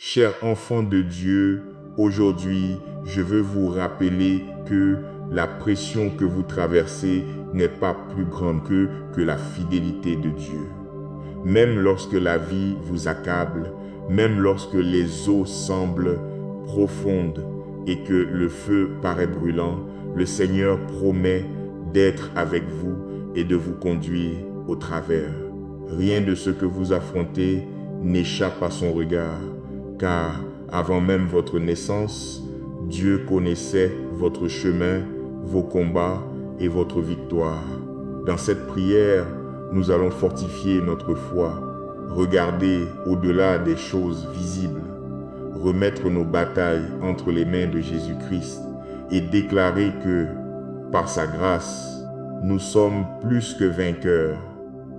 Chers enfants de Dieu, aujourd'hui, je veux vous rappeler que la pression que vous traversez n'est pas plus grande que la fidélité de Dieu. Même lorsque la vie vous accable, même lorsque les eaux semblent profondes et que le feu paraît brûlant, le Seigneur promet d'être avec vous et de vous conduire au travers. Rien de ce que vous affrontez n'échappe à son regard, car avant même votre naissance, Dieu connaissait votre chemin, vos combats et votre victoire. Dans cette prière, nous allons fortifier notre foi, regarder au-delà des choses visibles, remettre nos batailles entre les mains de Jésus-Christ et déclarer que, par sa grâce, nous sommes plus que vainqueurs.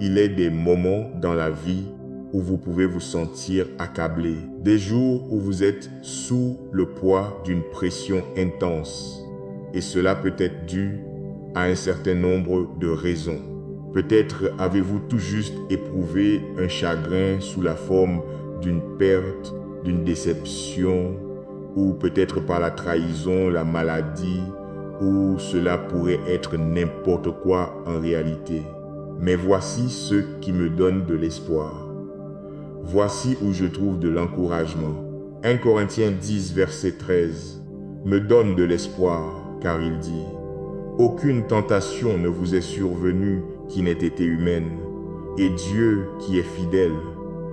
Il est des moments dans la vie où vous pouvez vous sentir accablé, des jours où vous êtes sous le poids d'une pression intense. Et cela peut être dû à un certain nombre de raisons. Peut-être avez-vous tout juste éprouvé un chagrin sous la forme d'une perte, d'une déception, ou peut-être par la trahison, la maladie, ou cela pourrait être n'importe quoi en réalité. Mais voici ce qui me donne de l'espoir. Voici où je trouve de l'encouragement. 1 Corinthiens 10, verset 13, me donne de l'espoir, car il dit « Aucune tentation ne vous est survenue qui n'ait été humaine, et Dieu, qui est fidèle,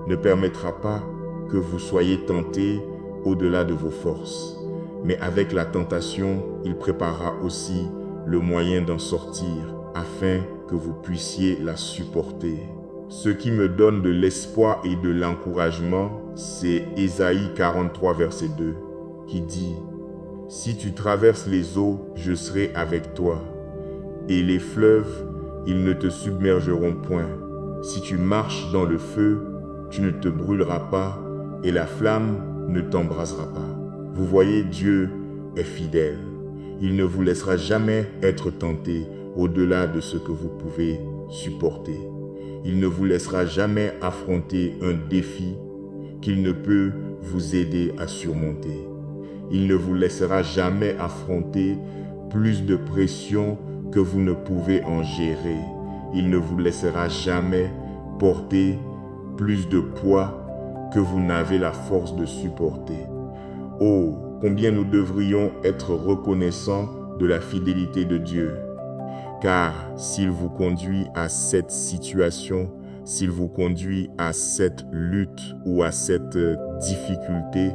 ne permettra pas que vous soyez tentés au-delà de vos forces. Mais avec la tentation, il préparera aussi le moyen d'en sortir, afin que vous puissiez la supporter. » Ce qui me donne de l'espoir et de l'encouragement, c'est Ésaïe 43, verset 2, qui dit « Si tu traverses les eaux, je serai avec toi, et les fleuves, ils ne te submergeront point. Si tu marches dans le feu, tu ne te brûleras pas, et la flamme ne t'embrasera pas. » Vous voyez, Dieu est fidèle. Il ne vous laissera jamais être tenté au-delà de ce que vous pouvez supporter. Il ne vous laissera jamais affronter un défi qu'il ne peut vous aider à surmonter. Il ne vous laissera jamais affronter plus de pression que vous ne pouvez en gérer. Il ne vous laissera jamais porter plus de poids que vous n'avez la force de supporter. Oh, combien nous devrions être reconnaissants de la fidélité de Dieu. Car s'il vous conduit à cette situation, s'il vous conduit à cette lutte ou à cette difficulté,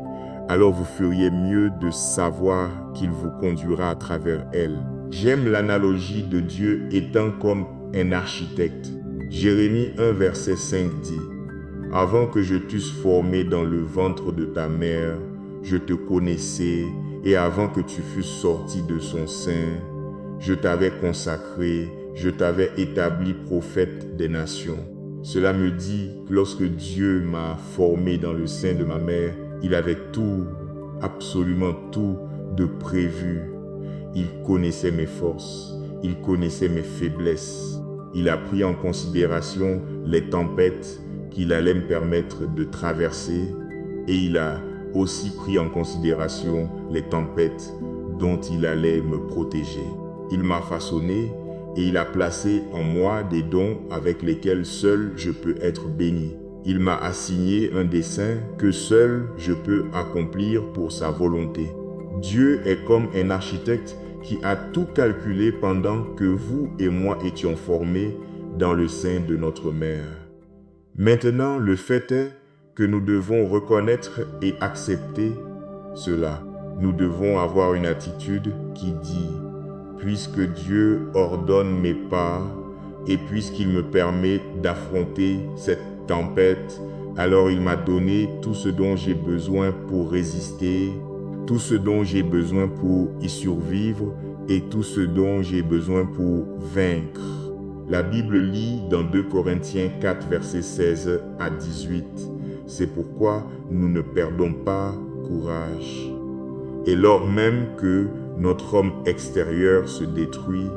alors vous feriez mieux de savoir qu'il vous conduira à travers elle. J'aime l'analogie de Dieu étant comme un architecte. Jérémie 1, verset 5 dit « Avant que je t'eusse formé dans le ventre de ta mère, je te connaissais, et avant que tu fusses sorti de son sein, je t'avais consacré, je t'avais établi prophète des nations. » Cela me dit que lorsque Dieu m'a formé dans le sein de ma mère, il avait tout, absolument tout de prévu. Il connaissait mes forces, il connaissait mes faiblesses. Il a pris en considération les tempêtes qu'il allait me permettre de traverser et il a aussi pris en considération les tempêtes dont il allait me protéger. Il m'a façonné et il a placé en moi des dons avec lesquels seul je peux être béni. Il m'a assigné un dessein que seul je peux accomplir pour sa volonté. Dieu est comme un architecte qui a tout calculé pendant que vous et moi étions formés dans le sein de notre mère. Maintenant, le fait est que nous devons reconnaître et accepter cela. Nous devons avoir une attitude qui dit « Puisque Dieu ordonne mes pas et puisqu'il me permet d'affronter cette tempête, alors il m'a donné tout ce dont j'ai besoin pour résister, tout ce dont j'ai besoin pour y survivre et tout ce dont j'ai besoin pour vaincre. » La Bible lit dans 2 Corinthiens 4, versets 16 à 18. C'est pourquoi nous ne perdons pas courage. Et lors même que notre homme extérieur se détruit,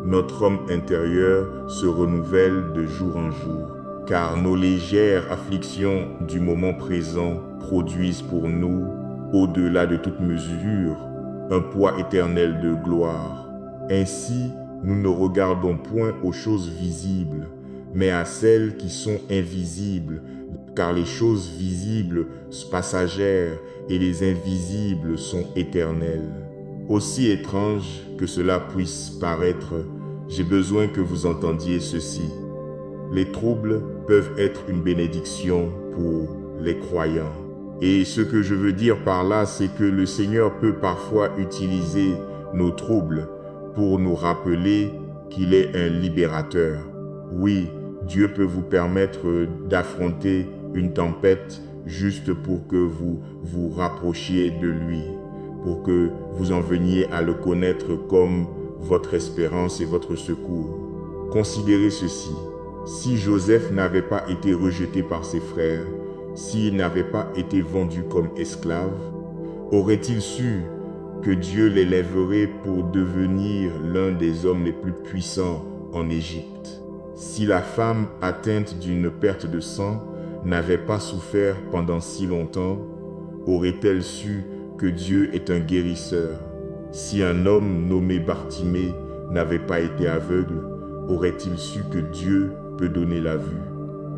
notre homme intérieur se renouvelle de jour en jour. car nos légères afflictions du moment présent produisent pour nous, au-delà de toute mesure, un poids éternel de gloire. Ainsi, nous ne regardons point aux choses visibles, mais à celles qui sont invisibles, car les choses visibles sont passagères et les invisibles sont éternelles. Aussi étrange que cela puisse paraître, j'ai besoin que vous entendiez ceci. Les troubles peuvent être une bénédiction pour les croyants. Et ce que je veux dire par là, c'est que le Seigneur peut parfois utiliser nos troubles pour nous rappeler qu'il est un libérateur. Oui, Dieu peut vous permettre d'affronter une tempête juste pour que vous vous rapprochiez de lui, pour que vous en veniez à le connaître comme votre espérance et votre secours. Considérez ceci. Si Joseph n'avait pas été rejeté par ses frères, s'il n'avait pas été vendu comme esclave, aurait-il su que Dieu l'élèverait pour devenir l'un des hommes les plus puissants en Égypte? Si la femme atteinte d'une perte de sang n'avait pas souffert pendant si longtemps, aurait-elle su que Dieu est un guérisseur? Si un homme nommé Bartimée n'avait pas été aveugle, aurait-il su que Dieu peut donner la vue?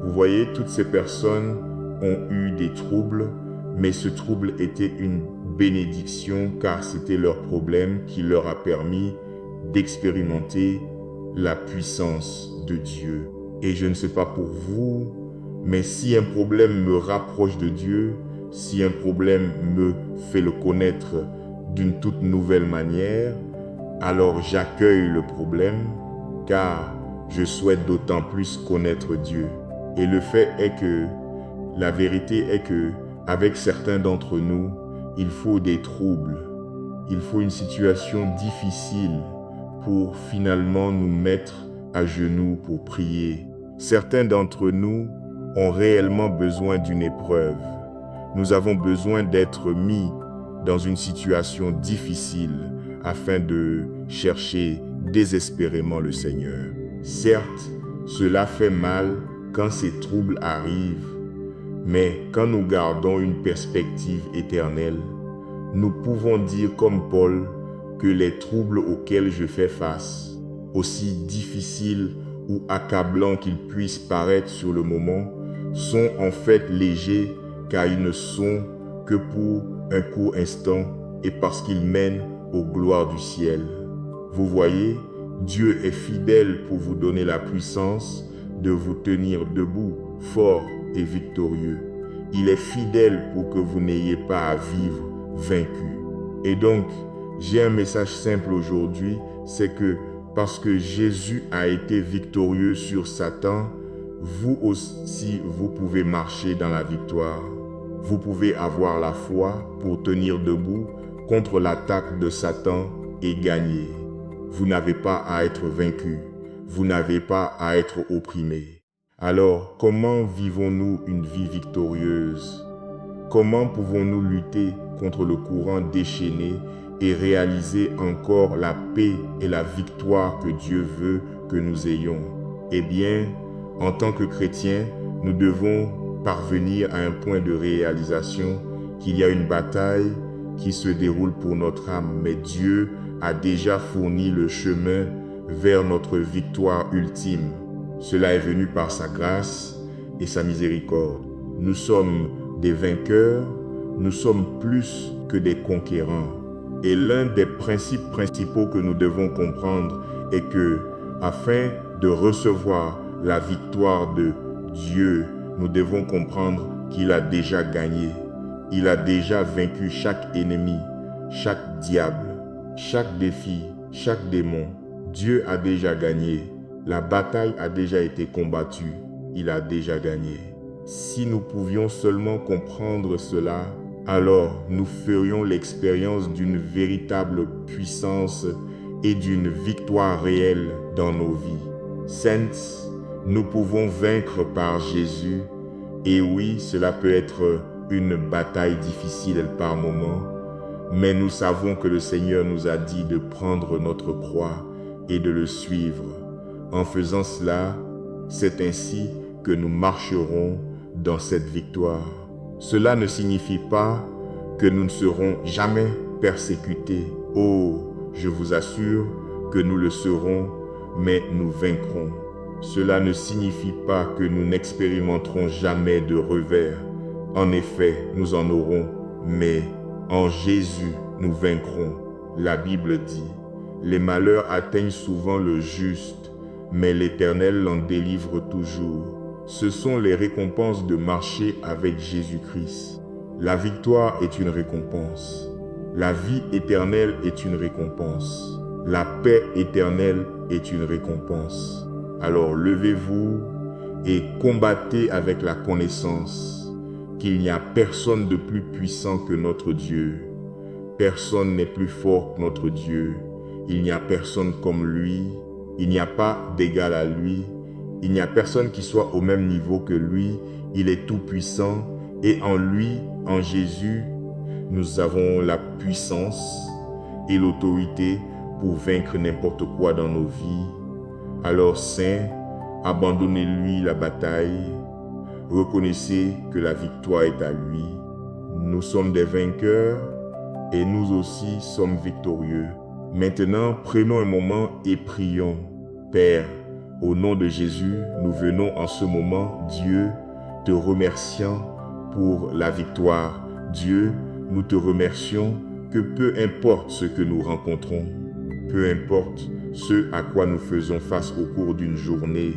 Vous voyez, toutes ces personnes ont eu des troubles, mais ce trouble était une bénédiction car c'était leur problème qui leur a permis d'expérimenter la puissance de Dieu. Et je ne sais pas pour vous, mais si un problème me rapproche de Dieu, si un problème me fait le connaître d'une toute nouvelle manière, alors j'accueille le problème car je souhaite d'autant plus connaître Dieu. Et le fait est que, la vérité est que, avec certains d'entre nous, il faut des troubles, il faut une situation difficile pour finalement nous mettre à genoux pour prier. Certains d'entre nous ont réellement besoin d'une épreuve. Nous avons besoin d'être mis dans une situation difficile afin de chercher désespérément le Seigneur. Certes, cela fait mal quand ces troubles arrivent, mais quand nous gardons une perspective éternelle, nous pouvons dire comme Paul que les troubles auxquels je fais face, aussi difficiles ou accablants qu'ils puissent paraître sur le moment, sont en fait légers car ils ne sont que pour un court instant et parce qu'ils mènent aux gloires du ciel. Vous voyez, Dieu est fidèle pour vous donner la puissance de vous tenir debout, fort et victorieux. Il est fidèle pour que vous n'ayez pas à vivre vaincu. Et donc, j'ai un message simple aujourd'hui, c'est que parce que Jésus a été victorieux sur Satan, vous aussi, vous pouvez marcher dans la victoire. Vous pouvez avoir la foi pour tenir debout contre l'attaque de Satan et gagner. Vous n'avez pas à être vaincu. Vous n'avez pas à être opprimé. Alors, comment vivons-nous une vie victorieuse? Comment pouvons-nous lutter contre le courant déchaîné et réaliser encore la paix et la victoire que Dieu veut que nous ayons? Eh bien, en tant que chrétiens, nous devons parvenir à un point de réalisation qu'il y a une bataille qui se déroule pour notre âme, mais Dieu a déjà fourni le chemin vers notre victoire ultime. Cela est venu par sa grâce et sa miséricorde. Nous sommes des vainqueurs, nous sommes plus que des conquérants. Et l'un des principes principaux que nous devons comprendre est que, afin de recevoir la victoire de Dieu, nous devons comprendre qu'il a déjà gagné. Il a déjà vaincu chaque ennemi, chaque diable, chaque défi, chaque démon. Dieu a déjà gagné. La bataille a déjà été combattue. Il a déjà gagné. Si nous pouvions seulement comprendre cela, alors nous ferions l'expérience d'une véritable puissance et d'une victoire réelle dans nos vies. Saints, nous pouvons vaincre par Jésus. Et oui, cela peut être une bataille difficile par moments, mais nous savons que le Seigneur nous a dit de prendre notre croix et de le suivre. En faisant cela, c'est ainsi que nous marcherons dans cette victoire. Cela ne signifie pas que nous ne serons jamais persécutés. Oh, je vous assure que nous le serons, mais nous vaincrons. Cela ne signifie pas que nous n'expérimenterons jamais de revers. En effet, nous en aurons, mais en Jésus, nous vaincrons. La Bible dit, « Les malheurs atteignent souvent le juste, mais l'Éternel l'en délivre toujours. » Ce sont les récompenses de marcher avec Jésus-Christ. La victoire est une récompense. La vie éternelle est une récompense. La paix éternelle est une récompense. Alors levez-vous et combattez avec la connaissance qu'il n'y a personne de plus puissant que notre Dieu. Personne n'est plus fort que notre Dieu. Il n'y a personne comme lui. Il n'y a pas d'égal à lui. Il n'y a personne qui soit au même niveau que lui. Il est tout puissant et en lui, en Jésus, nous avons la puissance et l'autorité pour vaincre n'importe quoi dans nos vies. Alors, saints, abandonnez-lui la bataille. Reconnaissez que la victoire est à lui. Nous sommes des vainqueurs et nous aussi sommes victorieux. Maintenant, prenons un moment et prions. Père, au nom de Jésus, nous venons en ce moment, Dieu, te remerciant pour la victoire. Dieu, nous te remercions que peu importe ce que nous rencontrons, peu importe ce à quoi nous faisons face au cours d'une journée,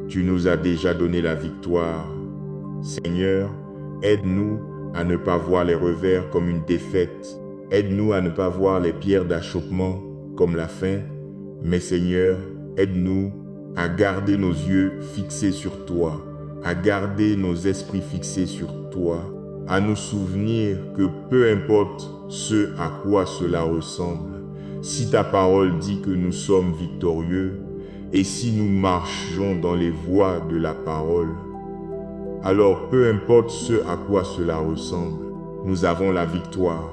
tu nous as déjà donné la victoire. Seigneur, aide-nous à ne pas voir les revers comme une défaite. Aide-nous à ne pas voir les pierres d'achoppement comme la fin. Mais Seigneur, aide-nous à garder nos yeux fixés sur toi, à garder nos esprits fixés sur toi, à nous souvenir que peu importe ce à quoi cela ressemble, si ta parole dit que nous sommes victorieux et si nous marchons dans les voies de la parole, alors peu importe ce à quoi cela ressemble, nous avons la victoire.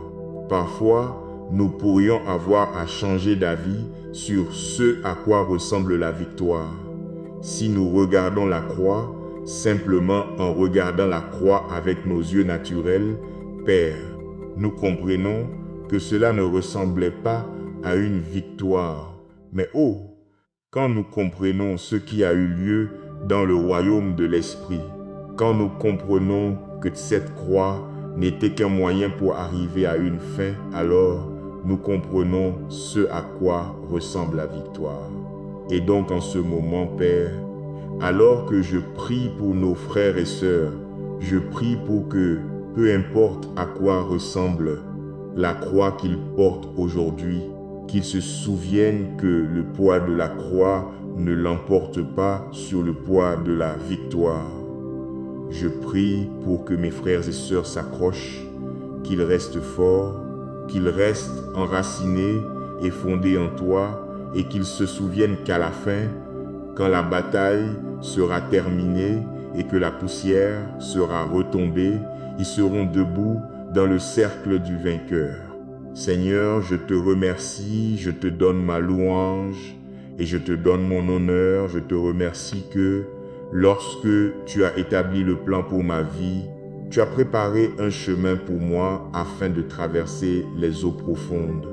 Parfois, nous pourrions avoir à changer d'avis sur ce à quoi ressemble la victoire. Si nous regardons la croix, simplement en regardant la croix avec nos yeux naturels, Père, nous comprenons que cela ne ressemblait pas à une victoire. Mais oh, quand nous comprenons ce qui a eu lieu dans le royaume de l'Esprit, quand nous comprenons que cette croix n'était qu'un moyen pour arriver à une fin, alors nous comprenons ce à quoi ressemble la victoire. Et donc en ce moment, Père, alors que je prie pour nos frères et sœurs, je prie pour que, peu importe à quoi ressemble la croix qu'ils portent aujourd'hui, qu'ils se souviennent que le poids de la croix ne l'emporte pas sur le poids de la victoire. Je prie pour que mes frères et sœurs s'accrochent, qu'ils restent forts, qu'ils restent enracinés et fondés en toi et qu'ils se souviennent qu'à la fin, quand la bataille sera terminée et que la poussière sera retombée, ils seront debout dans le cercle du vainqueur. Seigneur, je te remercie, je te donne ma louange et je te donne mon honneur. Je te remercie que lorsque tu as établi le plan pour ma vie, tu as préparé un chemin pour moi afin de traverser les eaux profondes.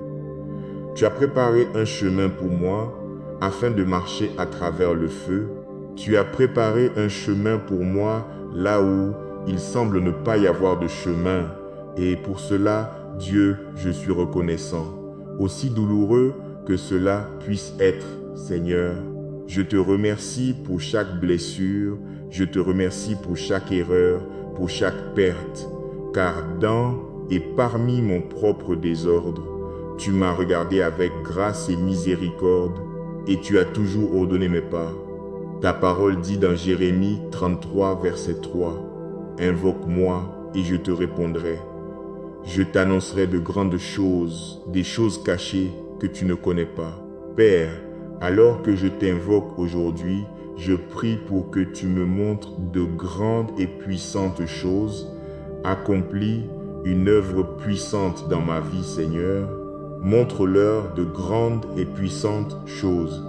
Tu as préparé un chemin pour moi afin de marcher à travers le feu. Tu as préparé un chemin pour moi là où il semble ne pas y avoir de chemin. Et pour cela, Dieu, je suis reconnaissant. Aussi douloureux que cela puisse être, Seigneur, je te remercie pour chaque blessure, je te remercie pour chaque erreur, pour chaque perte, car dans et parmi mon propre désordre, tu m'as regardé avec grâce et miséricorde et tu as toujours ordonné mes pas. Ta parole dit dans Jérémie 33, verset 3, « Invoque-moi et je te répondrai. Je t'annoncerai de grandes choses, des choses cachées que tu ne connais pas. » Père, alors que je t'invoque aujourd'hui, je prie pour que tu me montres de grandes et puissantes choses. Accomplis une œuvre puissante dans ma vie, Seigneur. Montre-leur de grandes et puissantes choses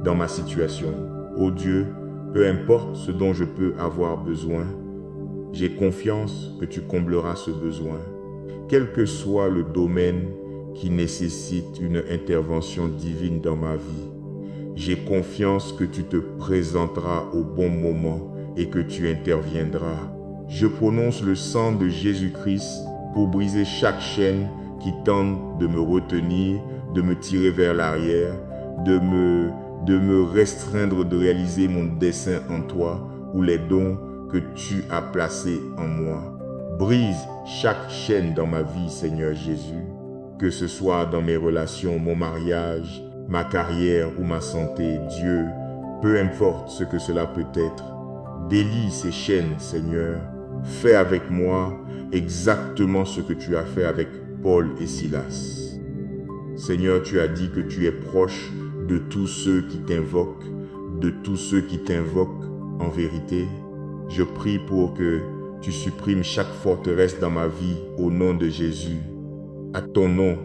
dans ma situation. Ô Dieu, Peu importe ce dont je peux avoir besoin, j'ai confiance que tu combleras ce besoin, quel que soit le domaine qui nécessite une intervention divine dans ma vie. J'ai confiance que tu te présenteras au bon moment et que tu interviendras. Je prononce le sang de Jésus-Christ pour briser chaque chaîne qui tente de me retenir, de me tirer vers l'arrière, de me restreindre de réaliser mon dessein en toi ou les dons que tu as placés en moi. Brise chaque chaîne dans ma vie, Seigneur Jésus, que ce soit dans mes relations, mon mariage, ma carrière ou ma santé, Dieu, peu importe ce que cela peut être. Délie ces chaînes, Seigneur. Fais avec moi exactement ce que tu as fait avec Paul et Silas. Seigneur, tu as dit que tu es proche de tous ceux qui t'invoquent, en vérité. Je prie pour que tu supprimes chaque forteresse dans ma vie au nom de Jésus. À ton nom,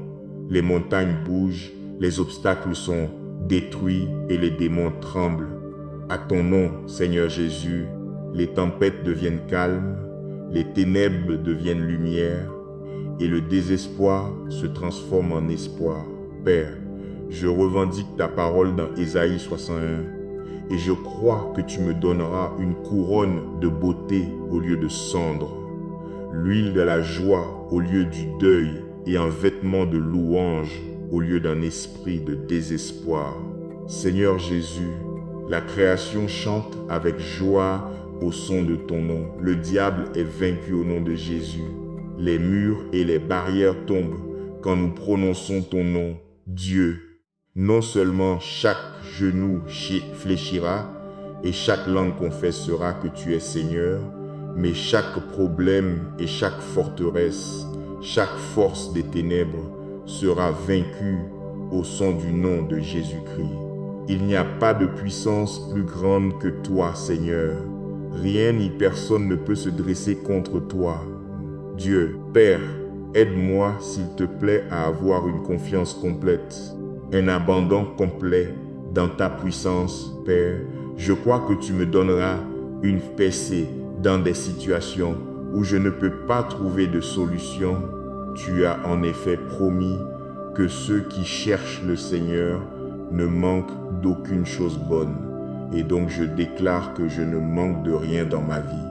les montagnes bougent, les obstacles sont détruits et les démons tremblent. À ton nom, Seigneur Jésus, les tempêtes deviennent calmes, les ténèbres deviennent lumière et le désespoir se transforme en espoir. Père, je revendique ta parole dans Ésaïe 61 et je crois que tu me donneras une couronne de beauté au lieu de cendre, l'huile de la joie au lieu du deuil et un vêtement de louange au lieu d'un esprit de désespoir. Seigneur Jésus, la création chante avec joie au son de ton nom. Le diable est vaincu au nom de Jésus. Les murs et les barrières tombent quand nous prononçons ton nom, Dieu. Non seulement chaque genou fléchira et chaque langue confessera que tu es Seigneur, mais chaque problème et chaque forteresse, chaque force des ténèbres sera vaincue au son du nom de Jésus-Christ. Il n'y a pas de puissance plus grande que toi, Seigneur. Rien ni personne ne peut se dresser contre toi. Dieu, Père, aide-moi, s'il te plaît, à avoir une confiance complète, un abandon complet dans ta puissance, Père. Je crois que tu me donneras une percée dans des situations où je ne peux pas trouver de solution. Tu as en effet promis que ceux qui cherchent le Seigneur ne manquent d'aucune chose bonne. Et donc je déclare que je ne manque de rien dans ma vie.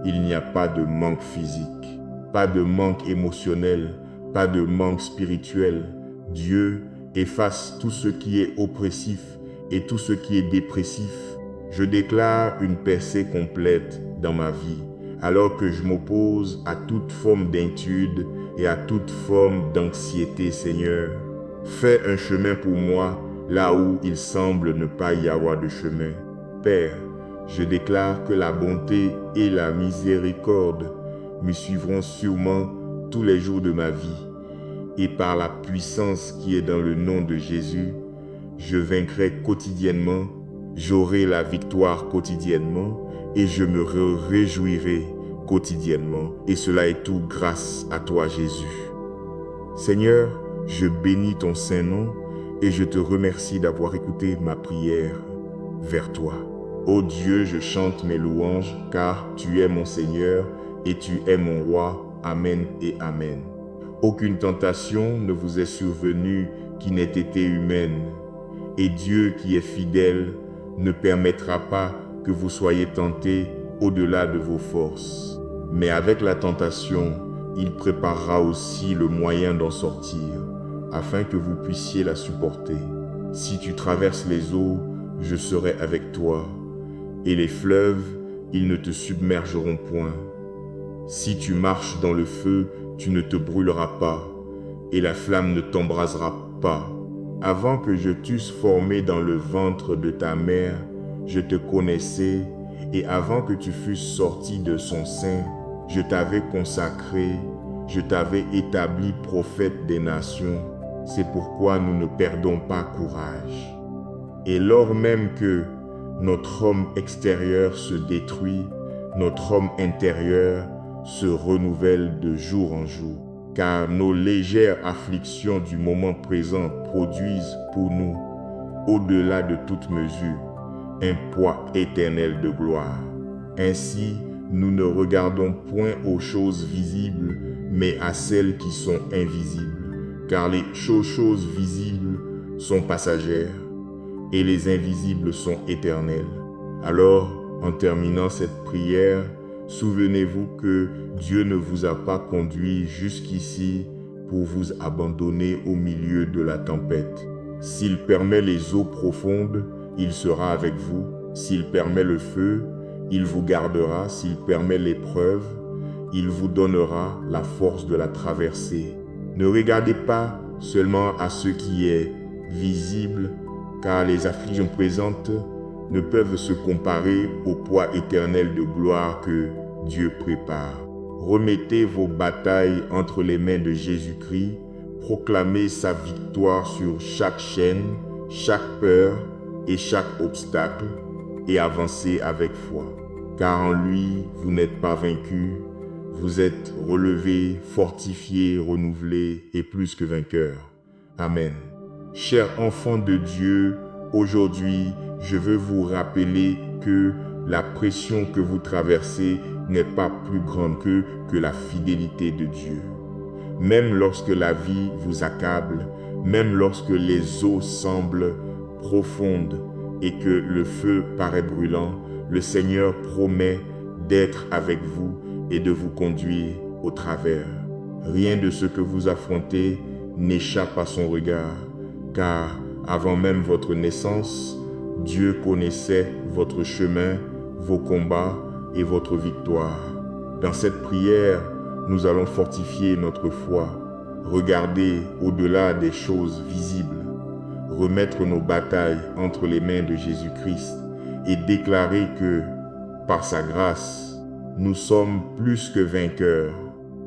Il n'y a pas de manque physique, pas de manque émotionnel, pas de manque spirituel. Dieu efface tout ce qui est oppressif et tout ce qui est dépressif. Je déclare une percée complète dans ma vie, alors que je m'oppose à toute forme d'inquiétude et à toute forme d'anxiété, Seigneur. Fais un chemin pour moi là où il semble ne pas y avoir de chemin. Père, je déclare que la bonté et la miséricorde me suivront sûrement tous les jours de ma vie. Et par la puissance qui est dans le nom de Jésus, je vaincrai quotidiennement, j'aurai la victoire quotidiennement et je me réjouirai quotidiennement. Et cela est tout grâce à toi, Jésus. Seigneur, je bénis ton saint nom et je te remercie d'avoir écouté ma prière vers toi. Ô Dieu, je chante mes louanges, car tu es mon Seigneur et tu es mon roi. Amen et amen. Aucune tentation ne vous est survenue qui n'ait été humaine, et Dieu qui est fidèle ne permettra pas que vous soyez tentés au-delà de vos forces. Mais avec la tentation, il préparera aussi le moyen d'en sortir, afin que vous puissiez la supporter. Si tu traverses les eaux, je serai avec toi, et les fleuves, ils ne te submergeront point. Si tu marches dans le feu, tu ne te brûleras pas, et la flamme ne t'embrasera pas. Avant que je t'eusse formé dans le ventre de ta mère, je te connaissais, et avant que tu fusses sorti de son sein, je t'avais consacré, je t'avais établi prophète des nations. C'est pourquoi nous ne perdons pas courage. Et lors même que notre homme extérieur se détruit, notre homme intérieur se renouvelle de jour en jour, car nos légères afflictions du moment présent produisent pour nous, au-delà de toute mesure, un poids éternel de gloire. Ainsi, nous ne regardons point aux choses visibles, mais à celles qui sont invisibles, car les choses visibles sont passagères, et les invisibles sont éternelles. Alors, en terminant cette prière, souvenez-vous que Dieu ne vous a pas conduit jusqu'ici pour vous abandonner au milieu de la tempête. S'il permet les eaux profondes, il sera avec vous. S'il permet le feu, il vous gardera. S'il permet l'épreuve, il vous donnera la force de la traverser. Ne regardez pas seulement à ce qui est visible, car les afflictions présentes ne peuvent se comparer au poids éternel de gloire que Dieu prépare. Remettez vos batailles entre les mains de Jésus-Christ, proclamez sa victoire sur chaque chaîne, chaque peur et chaque obstacle, et avancez avec foi. Car en lui, vous n'êtes pas vaincu, vous êtes relevé, fortifié, renouvelé et plus que vainqueur. Amen. Chers enfants de Dieu, aujourd'hui, je veux vous rappeler que la pression que vous traversez n'est pas plus grande que la fidélité de Dieu. Même lorsque la vie vous accable, même lorsque les eaux semblent profondes et que le feu paraît brûlant, le Seigneur promet d'être avec vous et de vous conduire au travers. Rien de ce que vous affrontez n'échappe à son regard, car avant même votre naissance, Dieu connaissait votre chemin, vos combats et votre victoire. Dans cette prière, nous allons fortifier notre foi, regarder au-delà des choses visibles, remettre nos batailles entre les mains de Jésus-Christ et déclarer que, par sa grâce, nous sommes plus que vainqueurs.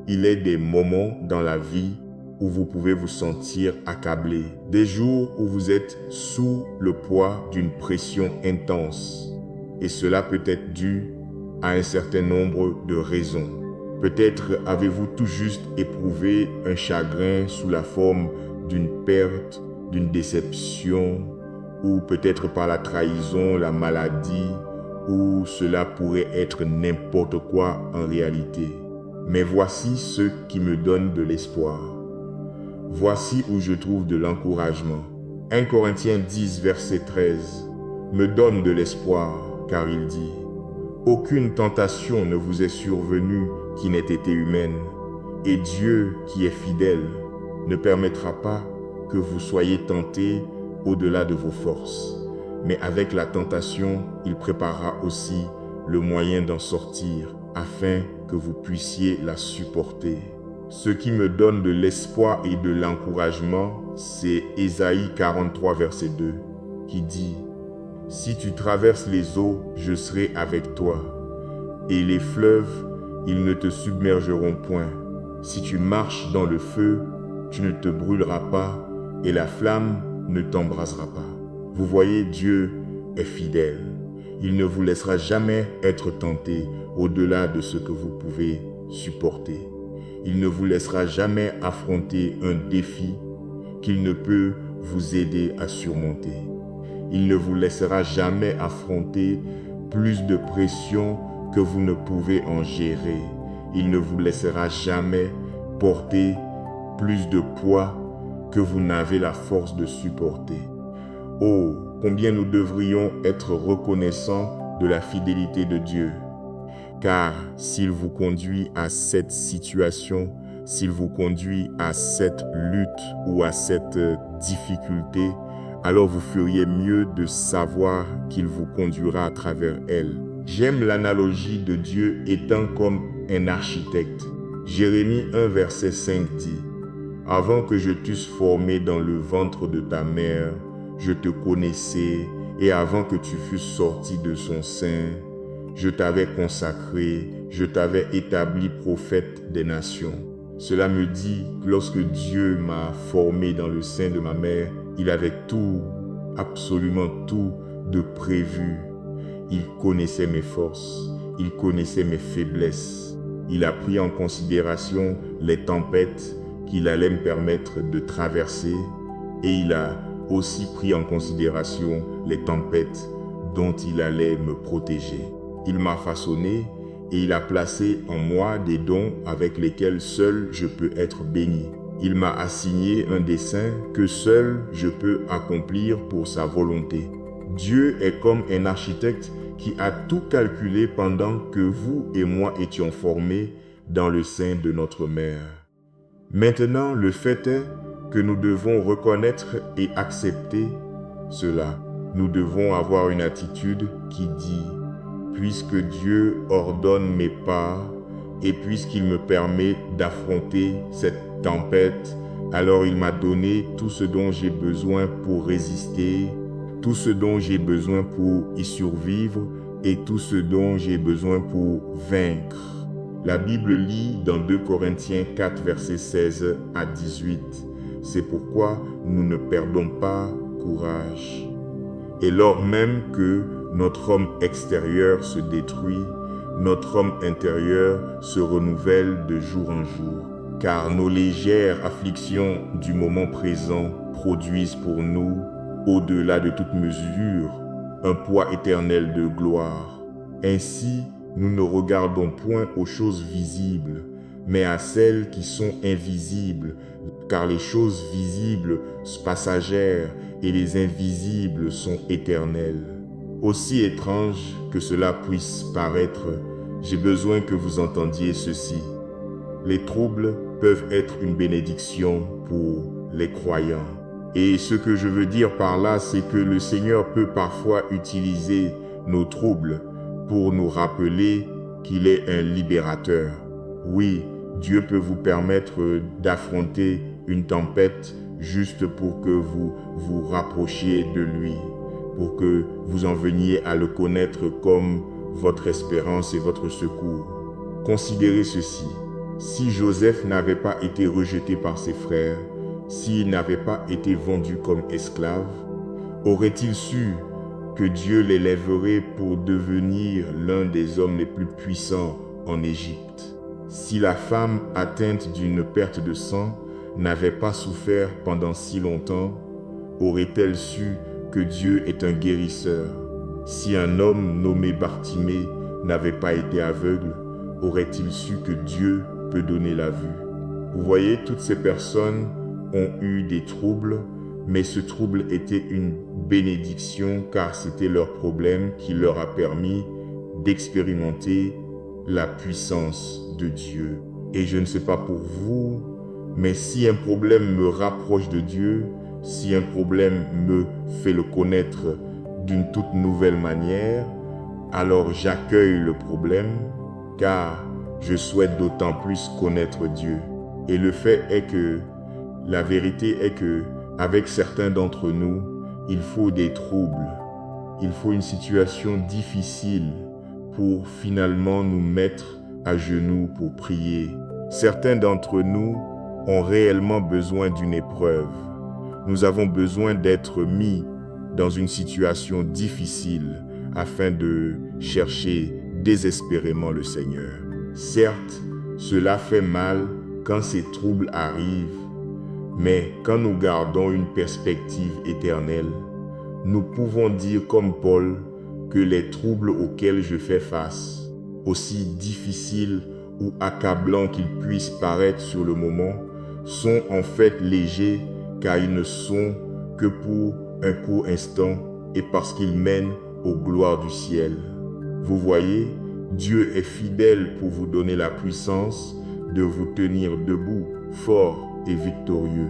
Il est des moments dans la vie où vous pouvez vous sentir accablé, des jours où vous êtes sous le poids d'une pression intense. Et cela peut être dû à un certain nombre de raisons. Peut-être avez-vous tout juste éprouvé un chagrin sous la forme d'une perte, d'une déception, ou peut-être par la trahison, la maladie, ou cela pourrait être n'importe quoi en réalité. Mais voici ce qui me donne de l'espoir. Voici où je trouve de l'encouragement. 1 Corinthiens 10, verset 13, me donne de l'espoir, car il dit « Aucune tentation ne vous est survenue qui n'ait été humaine, et Dieu, qui est fidèle, ne permettra pas que vous soyez tentés au-delà de vos forces. Mais avec la tentation, il préparera aussi le moyen d'en sortir, afin que vous puissiez la supporter. » Ce qui me donne de l'espoir et de l'encouragement, c'est Ésaïe 43, verset 2, qui dit « Si tu traverses les eaux, je serai avec toi, et les fleuves, ils ne te submergeront point. Si tu marches dans le feu, tu ne te brûleras pas, et la flamme ne t'embrasera pas. » Vous voyez, Dieu est fidèle. Il ne vous laissera jamais être tenté au-delà de ce que vous pouvez supporter. Il ne vous laissera jamais affronter un défi qu'il ne peut vous aider à surmonter. Il ne vous laissera jamais affronter plus de pression que vous ne pouvez en gérer. Il ne vous laissera jamais porter plus de poids que vous n'avez la force de supporter. Oh, combien nous devrions être reconnaissants de la fidélité de Dieu. Car s'il vous conduit à cette situation, s'il vous conduit à cette lutte ou à cette difficulté, alors vous feriez mieux de savoir qu'il vous conduira à travers elle. J'aime l'analogie de Dieu étant comme un architecte. Jérémie 1, verset 5 dit « Avant que je t'eusse formé dans le ventre de ta mère, je te connaissais, et avant que tu fusses sorti de son sein, je t'avais consacré, je t'avais établi prophète des nations. » Cela me dit que lorsque Dieu m'a formé dans le sein de ma mère, il avait tout, absolument tout de prévu. Il connaissait mes forces, il connaissait mes faiblesses. Il a pris en considération les tempêtes qu'il allait me permettre de traverser, et il a aussi pris en considération les tempêtes dont il allait me protéger. Il m'a façonné et il a placé en moi des dons avec lesquels seul je peux être béni. Il m'a assigné un dessein que seul je peux accomplir pour sa volonté. Dieu est comme un architecte qui a tout calculé pendant que vous et moi étions formés dans le sein de notre mère. Maintenant, le fait est que nous devons reconnaître et accepter cela. Nous devons avoir une attitude qui dit « Puisque Dieu ordonne mes pas et puisqu'il me permet d'affronter cette tempête, alors il m'a donné tout ce dont j'ai besoin pour résister, tout ce dont j'ai besoin pour y survivre et tout ce dont j'ai besoin pour vaincre. » La Bible lit dans 2 Corinthiens 4, versets 16 à 18. C'est pourquoi nous ne perdons pas courage. Et lors même que notre homme extérieur se détruit, notre homme intérieur se renouvelle de jour en jour. Car nos légères afflictions du moment présent produisent pour nous, au-delà de toute mesure, un poids éternel de gloire. Ainsi, nous ne regardons point aux choses visibles, mais à celles qui sont invisibles, car les choses visibles sont passagères et les invisibles sont éternelles. Aussi étrange que cela puisse paraître, j'ai besoin que vous entendiez ceci. Les troubles peuvent être une bénédiction pour les croyants. Et ce que je veux dire par là, c'est que le Seigneur peut parfois utiliser nos troubles pour nous rappeler qu'il est un libérateur. Oui, Dieu peut vous permettre d'affronter une tempête juste pour que vous vous rapprochiez de lui, pour que vous en veniez à le connaître comme votre espérance et votre secours. Considérez ceci. Si Joseph n'avait pas été rejeté par ses frères, s'il n'avait pas été vendu comme esclave, aurait-il su que Dieu l'élèverait pour devenir l'un des hommes les plus puissants en Égypte? Si la femme atteinte d'une perte de sang n'avait pas souffert pendant si longtemps, aurait-elle su que Dieu est un guérisseur? Si un homme nommé Bartimée n'avait pas été aveugle, aurait-il su que Dieu peut donner la vue? Vous voyez, toutes ces personnes ont eu des troubles, mais ce trouble était une bénédiction car c'était leur problème qui leur a permis d'expérimenter la puissance de Dieu. Et je ne sais pas pour vous, mais si un problème me rapproche de Dieu, si un problème me fait le connaître d'une toute nouvelle manière, alors j'accueille le problème car je souhaite d'autant plus connaître Dieu. Et le fait est que, la vérité est que, avec certains d'entre nous, il faut des troubles, il faut une situation difficile pour finalement nous mettre à genoux pour prier. Certains d'entre nous ont réellement besoin d'une épreuve. Nous avons besoin d'être mis dans une situation difficile afin de chercher désespérément le Seigneur. Certes, cela fait mal quand ces troubles arrivent, mais quand nous gardons une perspective éternelle, nous pouvons dire comme Paul que les troubles auxquels je fais face, aussi difficiles ou accablants qu'ils puissent paraître sur le moment, sont en fait légers car ils ne sont que pour un court instant et parce qu'ils mènent aux gloires du ciel. Vous voyez, Dieu est fidèle pour vous donner la puissance de vous tenir debout, fort et victorieux.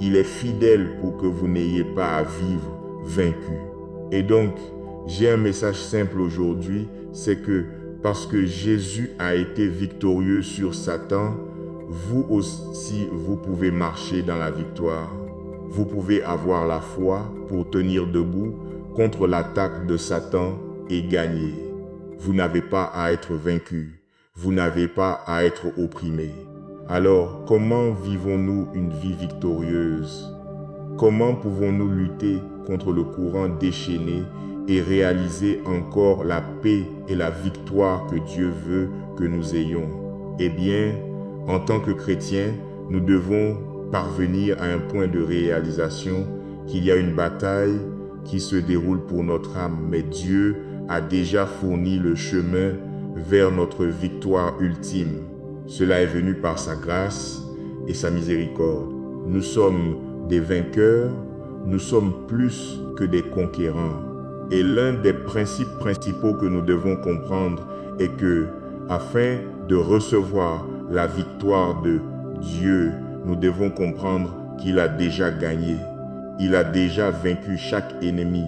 Il est fidèle pour que vous n'ayez pas à vivre vaincu. Et donc, j'ai un message simple aujourd'hui, c'est que parce que Jésus a été victorieux sur Satan, vous aussi, vous pouvez marcher dans la victoire. Vous pouvez avoir la foi pour tenir debout contre l'attaque de Satan et gagner. Vous n'avez pas à être vaincu. Vous n'avez pas à être opprimé. Alors, comment vivons-nous une vie victorieuse? Comment pouvons-nous lutter contre le courant déchaîné et réaliser encore la paix et la victoire que Dieu veut que nous ayons? Eh bien, en tant que chrétiens, nous devons parvenir à un point de réalisation qu'il y a une bataille qui se déroule pour notre âme, mais Dieu a déjà fourni le chemin vers notre victoire ultime. Cela est venu par sa grâce et sa miséricorde. Nous sommes des vainqueurs, nous sommes plus que des conquérants. Et l'un des principes principaux que nous devons comprendre est que, afin de recevoir la victoire de Dieu, nous devons comprendre qu'il a déjà gagné. Il a déjà vaincu chaque ennemi,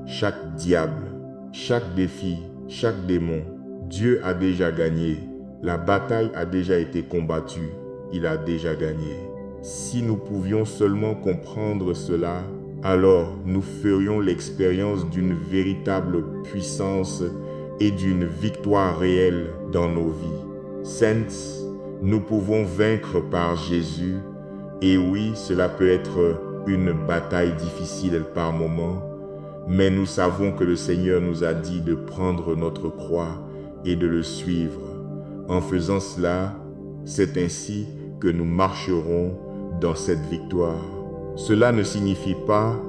chaque diable, chaque défi, chaque démon. Dieu a déjà gagné. La bataille a déjà été combattue. Il a déjà gagné. Si nous pouvions seulement comprendre cela, alors nous ferions l'expérience d'une véritable puissance et d'une victoire réelle dans nos vies. Saints, nous pouvons vaincre par Jésus, et oui, cela peut être une bataille difficile par moments, mais nous savons que le Seigneur nous a dit de prendre notre croix et de le suivre. En faisant cela, c'est ainsi que nous marcherons dans cette victoire. Cela ne signifie pas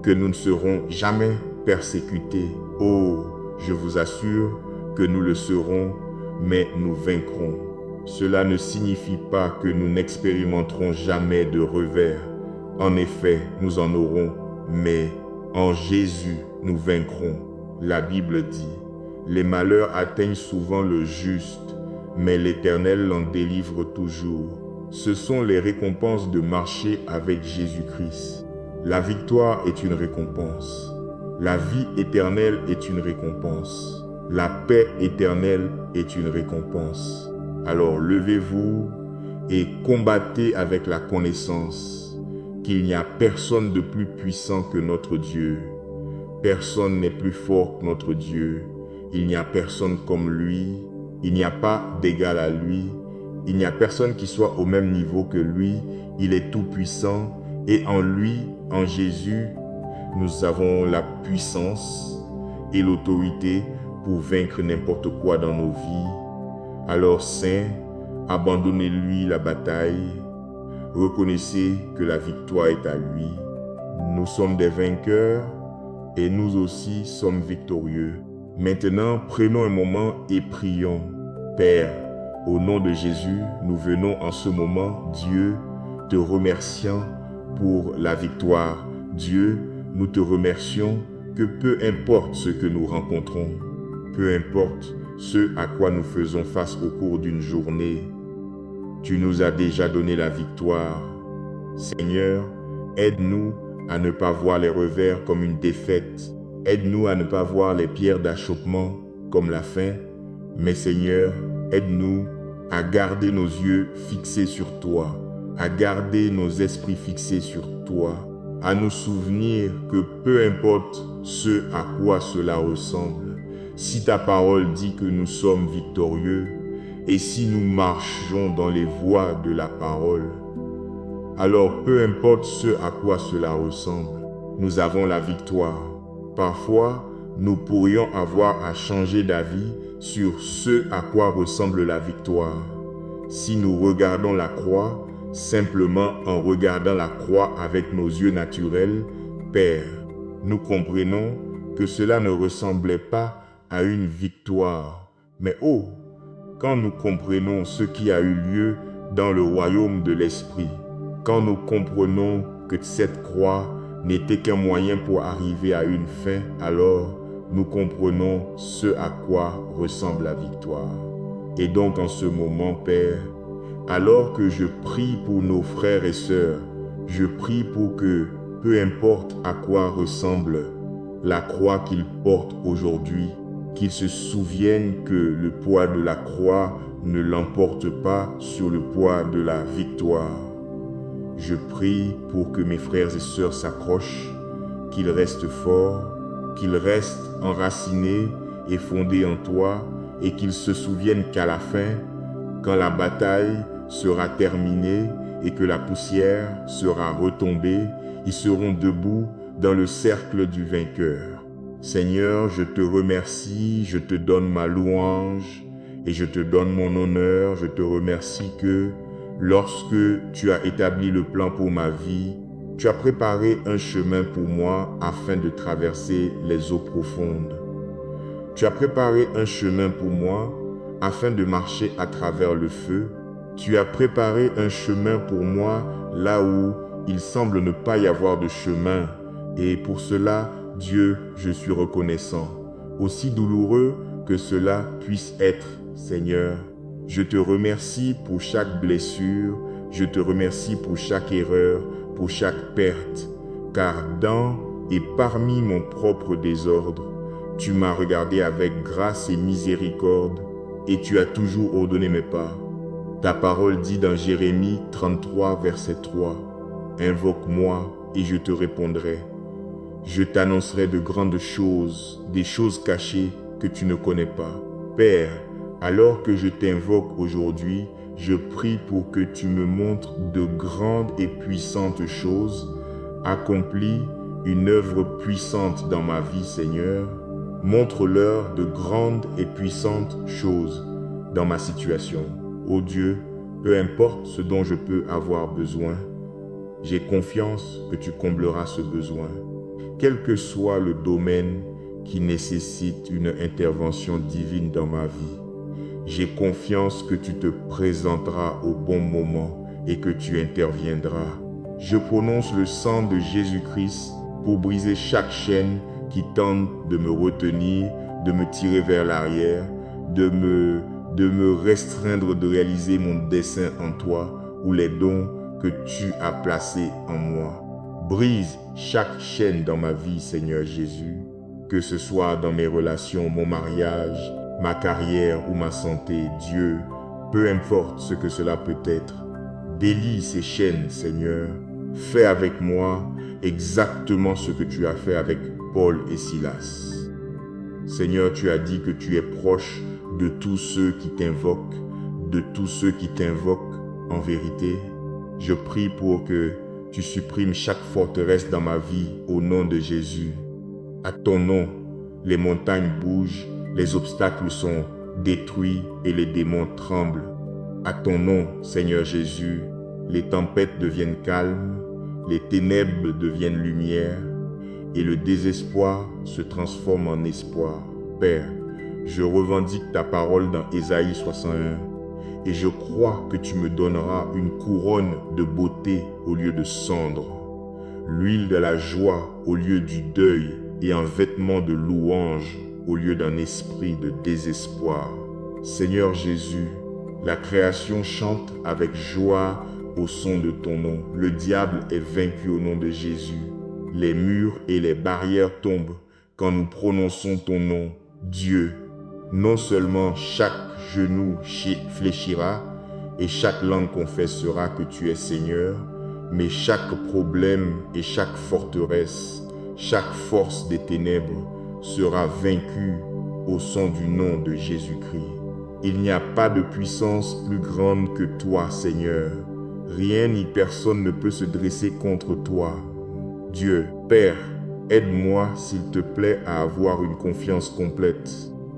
que nous ne serons jamais persécutés. Oh, je vous assure que nous le serons, mais nous vaincrons. Cela ne signifie pas que nous n'expérimenterons jamais de revers. En effet, nous en aurons, mais en Jésus, nous vaincrons. La Bible dit, « Les malheurs atteignent souvent le juste, mais l'Éternel l'en délivre toujours. » Ce sont les récompenses de marcher avec Jésus-Christ. La victoire est une récompense. La vie éternelle est une récompense. La paix éternelle est une récompense. Alors levez-vous et combattez avec la connaissance qu'il n'y a personne de plus puissant que notre Dieu. Personne n'est plus fort que notre Dieu. Il n'y a personne comme lui. Il n'y a pas d'égal à lui. Il n'y a personne qui soit au même niveau que lui. Il est tout puissant et en lui, en Jésus, nous avons la puissance et l'autorité pour vaincre n'importe quoi dans nos vies. Alors, saints, abandonnez-lui la bataille. Reconnaissez que la victoire est à lui. Nous sommes des vainqueurs et nous aussi sommes victorieux. Maintenant, prenons un moment et prions. Père, au nom de Jésus, nous venons en ce moment, Dieu, te remerciant pour la victoire. Dieu, nous te remercions que peu importe ce que nous rencontrons, peu importe ce à quoi nous faisons face au cours d'une journée, tu nous as déjà donné la victoire. Seigneur, aide-nous à ne pas voir les revers comme une défaite. Aide-nous à ne pas voir les pierres d'achoppement comme la fin. Mais Seigneur, aide-nous à garder nos yeux fixés sur toi, à garder nos esprits fixés sur toi, à nous souvenir que peu importe ce à quoi cela ressemble, si ta parole dit que nous sommes victorieux et si nous marchons dans les voies de la parole, alors peu importe ce à quoi cela ressemble, nous avons la victoire. Parfois, nous pourrions avoir à changer d'avis sur ce à quoi ressemble la victoire. Si nous regardons la croix, simplement en regardant la croix avec nos yeux naturels, Père, nous comprenons que cela ne ressemblait pas à une victoire. Mais oh, quand nous comprenons ce qui a eu lieu dans le royaume de l'Esprit, quand nous comprenons que cette croix n'était qu'un moyen pour arriver à une fin, alors nous comprenons ce à quoi ressemble la victoire. Et donc en ce moment, Père, alors que je prie pour nos frères et sœurs, je prie pour que, peu importe à quoi ressemble la croix qu'ils portent aujourd'hui, qu'ils se souviennent que le poids de la croix ne l'emporte pas sur le poids de la victoire. Je prie pour que mes frères et sœurs s'accrochent, qu'ils restent forts, qu'ils restent enracinés et fondés en toi, et qu'ils se souviennent qu'à la fin, quand la bataille sera terminée et que la poussière sera retombée, ils seront debout dans le cercle du vainqueur. Seigneur, je te remercie, je te donne ma louange et je te donne mon honneur. Je te remercie que lorsque tu as établi le plan pour ma vie, Tu as préparé un chemin pour moi afin de traverser les eaux profondes. Tu as préparé un chemin pour moi afin de marcher à travers le feu. Tu as préparé un chemin pour moi là où il semble ne pas y avoir de chemin. Et pour cela, Dieu, je suis reconnaissant. Aussi douloureux que cela puisse être, Seigneur, je te remercie pour chaque blessure, je te remercie pour chaque erreur, pour chaque perte, car dans et parmi mon propre désordre, tu m'as regardé avec grâce et miséricorde, et tu as toujours ordonné mes pas. Ta parole dit dans Jérémie 33, verset 3, « Invoque-moi et je te répondrai. Je t'annoncerai de grandes choses, des choses cachées que tu ne connais pas. Père, alors que je t'invoque aujourd'hui, je prie pour que tu me montres de grandes et puissantes choses. Accomplis une œuvre puissante dans ma vie, Seigneur. Montre-leur de grandes et puissantes choses dans ma situation. Ô Dieu, peu importe ce dont je peux avoir besoin, j'ai confiance que tu combleras ce besoin. Quel que soit le domaine qui nécessite une intervention divine dans ma vie, j'ai confiance que tu te présenteras au bon moment et que tu interviendras. Je prononce le sang de Jésus-Christ pour briser chaque chaîne qui tente de me retenir, de me tirer vers l'arrière, de me restreindre de réaliser mon dessein en toi ou les dons que tu as placés en moi. Brise chaque chaîne dans ma vie, Seigneur Jésus, que ce soit dans mes relations, mon mariage, ma carrière ou ma santé, Dieu, peu importe ce que cela peut être. Délie ces chaînes, Seigneur. Fais avec moi exactement ce que tu as fait avec Paul et Silas. Seigneur, tu as dit que tu es proche de tous ceux qui t'invoquent, en vérité. Je prie pour que tu supprimes chaque forteresse dans ma vie au nom de Jésus. À ton nom, les montagnes bougent, les obstacles sont détruits et les démons tremblent. À ton nom, Seigneur Jésus, les tempêtes deviennent calmes, les ténèbres deviennent lumière et le désespoir se transforme en espoir. Père, je revendique ta parole dans Ésaïe 61 et je crois que tu me donneras une couronne de beauté au lieu de cendre, l'huile de la joie au lieu du deuil et un vêtement de louange au lieu d'un esprit de désespoir. Seigneur Jésus, la création chante avec joie au son de ton nom. Le diable est vaincu au nom de Jésus. Les murs et les barrières tombent quand nous prononçons ton nom, Dieu. Non seulement chaque genou fléchira et chaque langue confessera que tu es Seigneur, mais chaque problème et chaque forteresse, chaque force des ténèbres sera vaincue au son du nom de Jésus-Christ. Il n'y a pas de puissance plus grande que toi, Seigneur. Rien ni personne ne peut se dresser contre toi. Dieu, Père, aide-moi, s'il te plaît, à avoir une confiance complète,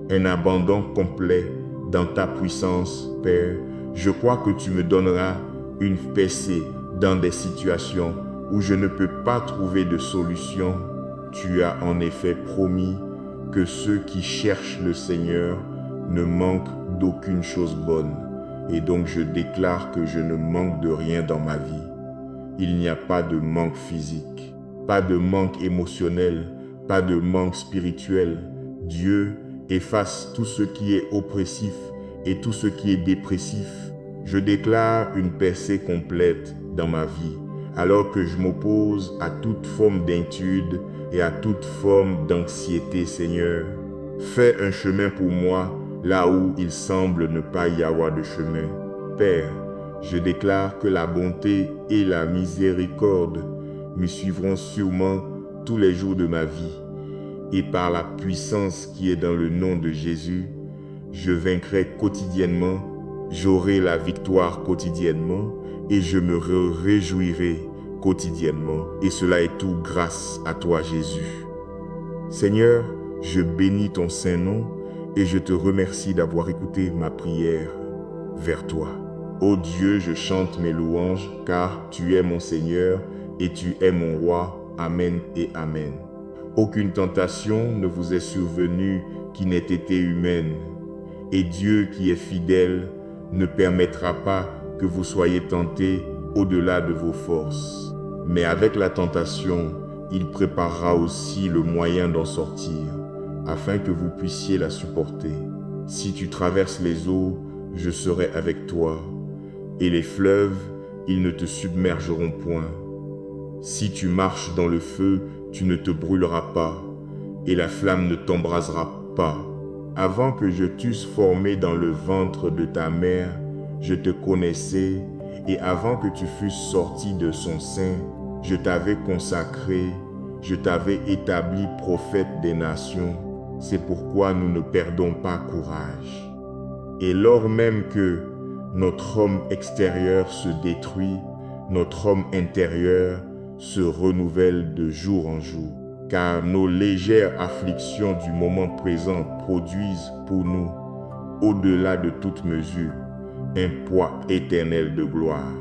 un abandon complet dans ta puissance, Père. Je crois que tu me donneras une percée dans des situations où je ne peux pas trouver de solution. Tu as en effet promis que ceux qui cherchent le Seigneur ne manquent d'aucune chose bonne. Et donc je déclare que je ne manque de rien dans ma vie. Il n'y a pas de manque physique, pas de manque émotionnel, pas de manque spirituel. Dieu efface tout ce qui est oppressif et tout ce qui est dépressif. Je déclare une percée complète dans ma vie, alors que je m'oppose à toute forme d'inquiétude et à toute forme d'anxiété, Seigneur. Fais un chemin pour moi là où il semble ne pas y avoir de chemin. Père, je déclare que la bonté et la miséricorde me suivront sûrement tous les jours de ma vie. Et par la puissance qui est dans le nom de Jésus, je vaincrai quotidiennement, j'aurai la victoire quotidiennement et je me réjouirai quotidiennement. Et cela est tout grâce à toi, Jésus. Seigneur, je bénis ton saint nom et je te remercie d'avoir écouté ma prière vers toi. Ô Dieu, je chante mes louanges car tu es mon Seigneur et tu es mon roi. Amen et amen. Aucune tentation ne vous est survenue qui n'ait été humaine, et Dieu qui est fidèle ne permettra pas que vous soyez tentés au-delà de vos forces. Mais avec la tentation, il préparera aussi le moyen d'en sortir, afin que vous puissiez la supporter. Si tu traverses les eaux, je serai avec toi, et les fleuves, ils ne te submergeront point. Si tu marches dans le feu, tu ne te brûleras pas, et la flamme ne t'embrasera pas. Avant que je t'eusse formé dans le ventre de ta mère, je te connaissais, et avant que tu fusses sorti de son sein, je t'avais consacré, je t'avais établi prophète des nations. C'est pourquoi nous ne perdons pas courage. Et lors même que notre homme extérieur se détruit, notre homme intérieur se renouvelle de jour en jour. Car nos légères afflictions du moment présent produisent pour nous, au-delà de toute mesure, un poids éternel de gloire.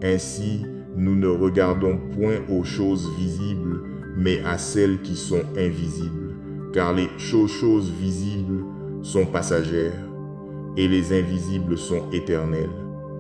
Ainsi, nous ne regardons point aux choses visibles, mais à celles qui sont invisibles. Car les choses visibles sont passagères, et les invisibles sont éternelles.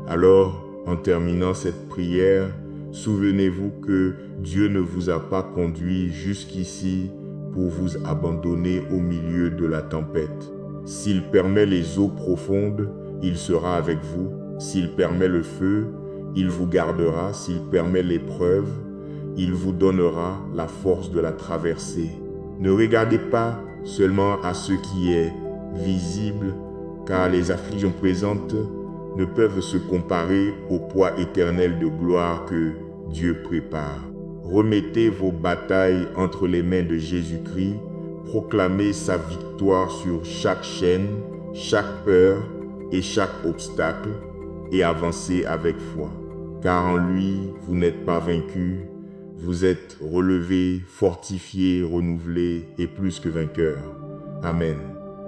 Alors, en terminant cette prière, souvenez-vous que Dieu ne vous a pas conduit jusqu'ici pour vous abandonner au milieu de la tempête. S'il permet les eaux profondes, il sera avec vous. S'il permet le feu, il vous gardera. S'il permet l'épreuve, il vous donnera la force de la traverser. Ne regardez pas seulement à ce qui est visible, car les afflictions présentes ne peuvent se comparer au poids éternel de gloire que Dieu prépare. Remettez vos batailles entre les mains de Jésus-Christ, proclamez sa victoire sur chaque chaîne, chaque peur et chaque obstacle, et avancez avec foi. Car en lui, vous n'êtes pas vaincus, vous êtes relevés, fortifiés, renouvelés et plus que vainqueurs. Amen.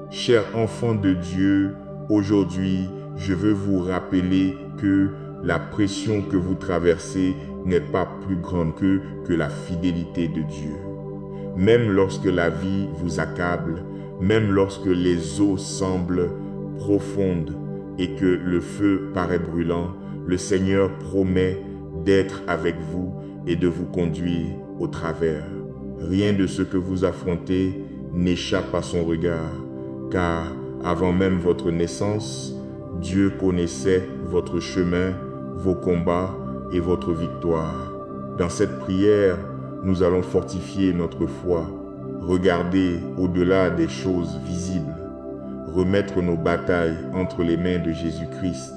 Chers enfants de Dieu, aujourd'hui, je veux vous rappeler que la pression que vous traversez n'est pas plus grande que la fidélité de Dieu. Même lorsque la vie vous accable, même lorsque les eaux semblent profondes et que le feu paraît brûlant, le Seigneur promet d'être avec vous et de vous conduire au travers. Rien de ce que vous affrontez n'échappe à son regard, car avant même votre naissance, Dieu connaissait votre chemin, vos combats et votre victoire. Dans cette prière, nous allons fortifier notre foi, regarder au-delà des choses visibles, remettre nos batailles entre les mains de Jésus-Christ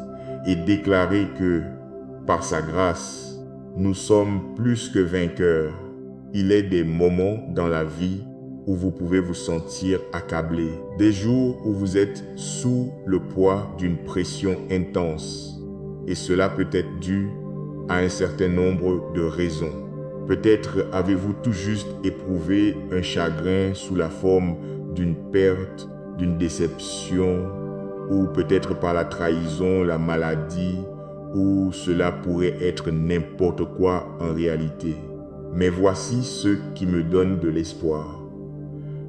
et déclarer que, par sa grâce, nous sommes plus que vainqueurs. Il est des moments dans la vie où vous pouvez vous sentir accablé, des jours où vous êtes sous le poids d'une pression intense. Et cela peut être dû à un certain nombre de raisons. Peut-être avez-vous tout juste éprouvé un chagrin sous la forme d'une perte, d'une déception, ou peut-être par la trahison, la maladie, ou cela pourrait être n'importe quoi en réalité. Mais voici ce qui me donne de l'espoir.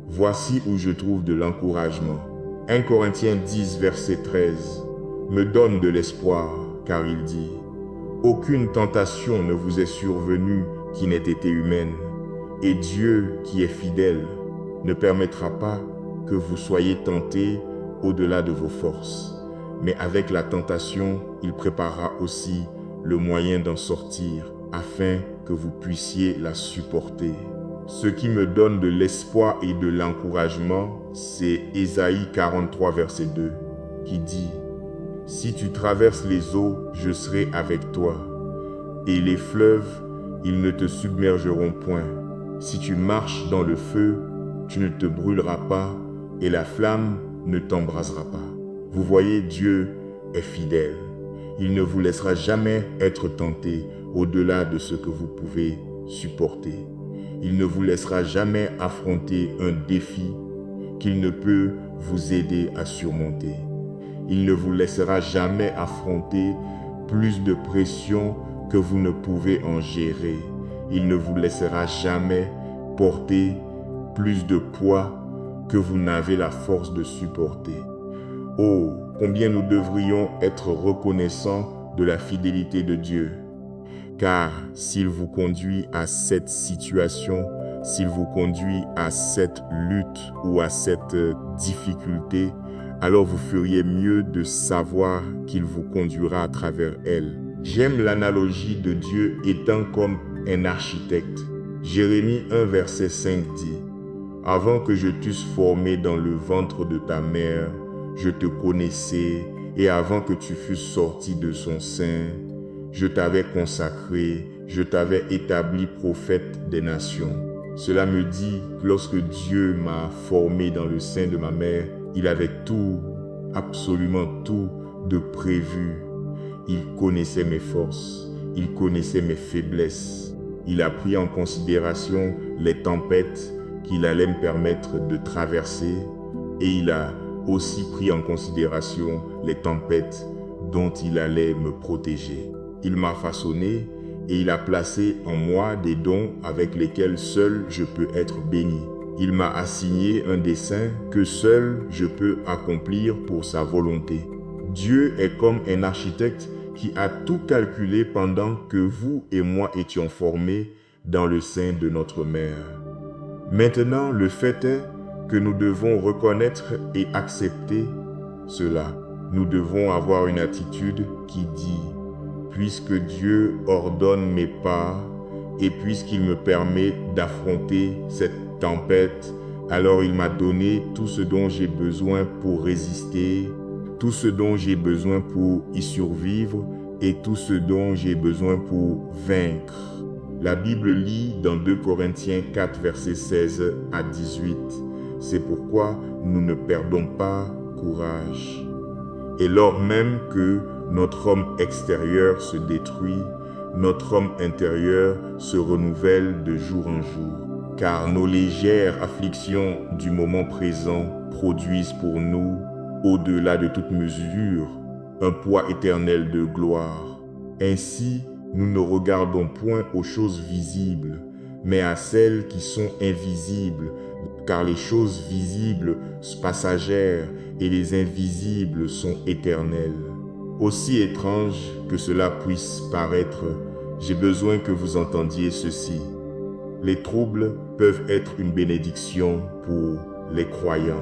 Voici où je trouve de l'encouragement. 1 Corinthiens 10, verset 13, me donne de l'espoir, car il dit « Aucune tentation ne vous est survenue qui n'ait été humaine, et Dieu, qui est fidèle, ne permettra pas que vous soyez tentés au-delà de vos forces. Mais avec la tentation, il préparera aussi le moyen d'en sortir, afin que vous puissiez la supporter. » Ce qui me donne de l'espoir et de l'encouragement, c'est Ésaïe 43, verset 2, qui dit « Si tu traverses les eaux, je serai avec toi, et les fleuves, ils ne te submergeront point. Si tu marches dans le feu, tu ne te brûleras pas, et la flamme ne t'embrasera pas. » Vous voyez, Dieu est fidèle. Il ne vous laissera jamais être tenté au-delà de ce que vous pouvez supporter. Il ne vous laissera jamais affronter un défi qu'il ne peut vous aider à surmonter. Il ne vous laissera jamais affronter plus de pression que vous ne pouvez en gérer. Il ne vous laissera jamais porter plus de poids que vous n'avez la force de supporter. Oh, combien nous devrions être reconnaissants de la fidélité de Dieu. Car s'il vous conduit à cette situation, s'il vous conduit à cette lutte ou à cette difficulté, alors vous feriez mieux de savoir qu'il vous conduira à travers elle. J'aime l'analogie de Dieu étant comme un architecte. Jérémie 1 verset 5 dit « Avant que je t'eusse formé dans le ventre de ta mère, je te connaissais, et avant que tu fusses sorti de son sein, je t'avais consacré, je t'avais établi prophète des nations. » Cela me dit que lorsque Dieu m'a formé dans le sein de ma mère, il avait tout, absolument tout de prévu. Il connaissait mes forces, il connaissait mes faiblesses. Il a pris en considération les tempêtes qu'il allait me permettre de traverser et il a aussi pris en considération les tempêtes dont il allait me protéger. Il m'a façonné et il a placé en moi des dons avec lesquels seul je peux être béni. Il m'a assigné un dessein que seul je peux accomplir pour sa volonté. Dieu est comme un architecte qui a tout calculé pendant que vous et moi étions formés dans le sein de notre mère. Maintenant, le fait est que nous devons reconnaître et accepter cela. Nous devons avoir une attitude qui dit « Puisque Dieu ordonne mes pas et puisqu'il me permet d'affronter cette tempête, alors il m'a donné tout ce dont j'ai besoin pour résister, tout ce dont j'ai besoin pour y survivre et tout ce dont j'ai besoin pour vaincre. » La Bible lit dans 2 Corinthiens 4, versets 16 à 18. C'est pourquoi nous ne perdons pas courage. Et lors même que notre homme extérieur se détruit, notre homme intérieur se renouvelle de jour en jour. Car nos légères afflictions du moment présent produisent pour nous, au-delà de toute mesure, un poids éternel de gloire. Ainsi, nous ne regardons point aux choses visibles, mais à celles qui sont invisibles, car les choses visibles sont passagères et les invisibles sont éternelles. Aussi étrange que cela puisse paraître, j'ai besoin que vous entendiez ceci. Les troubles peuvent être une bénédiction pour les croyants.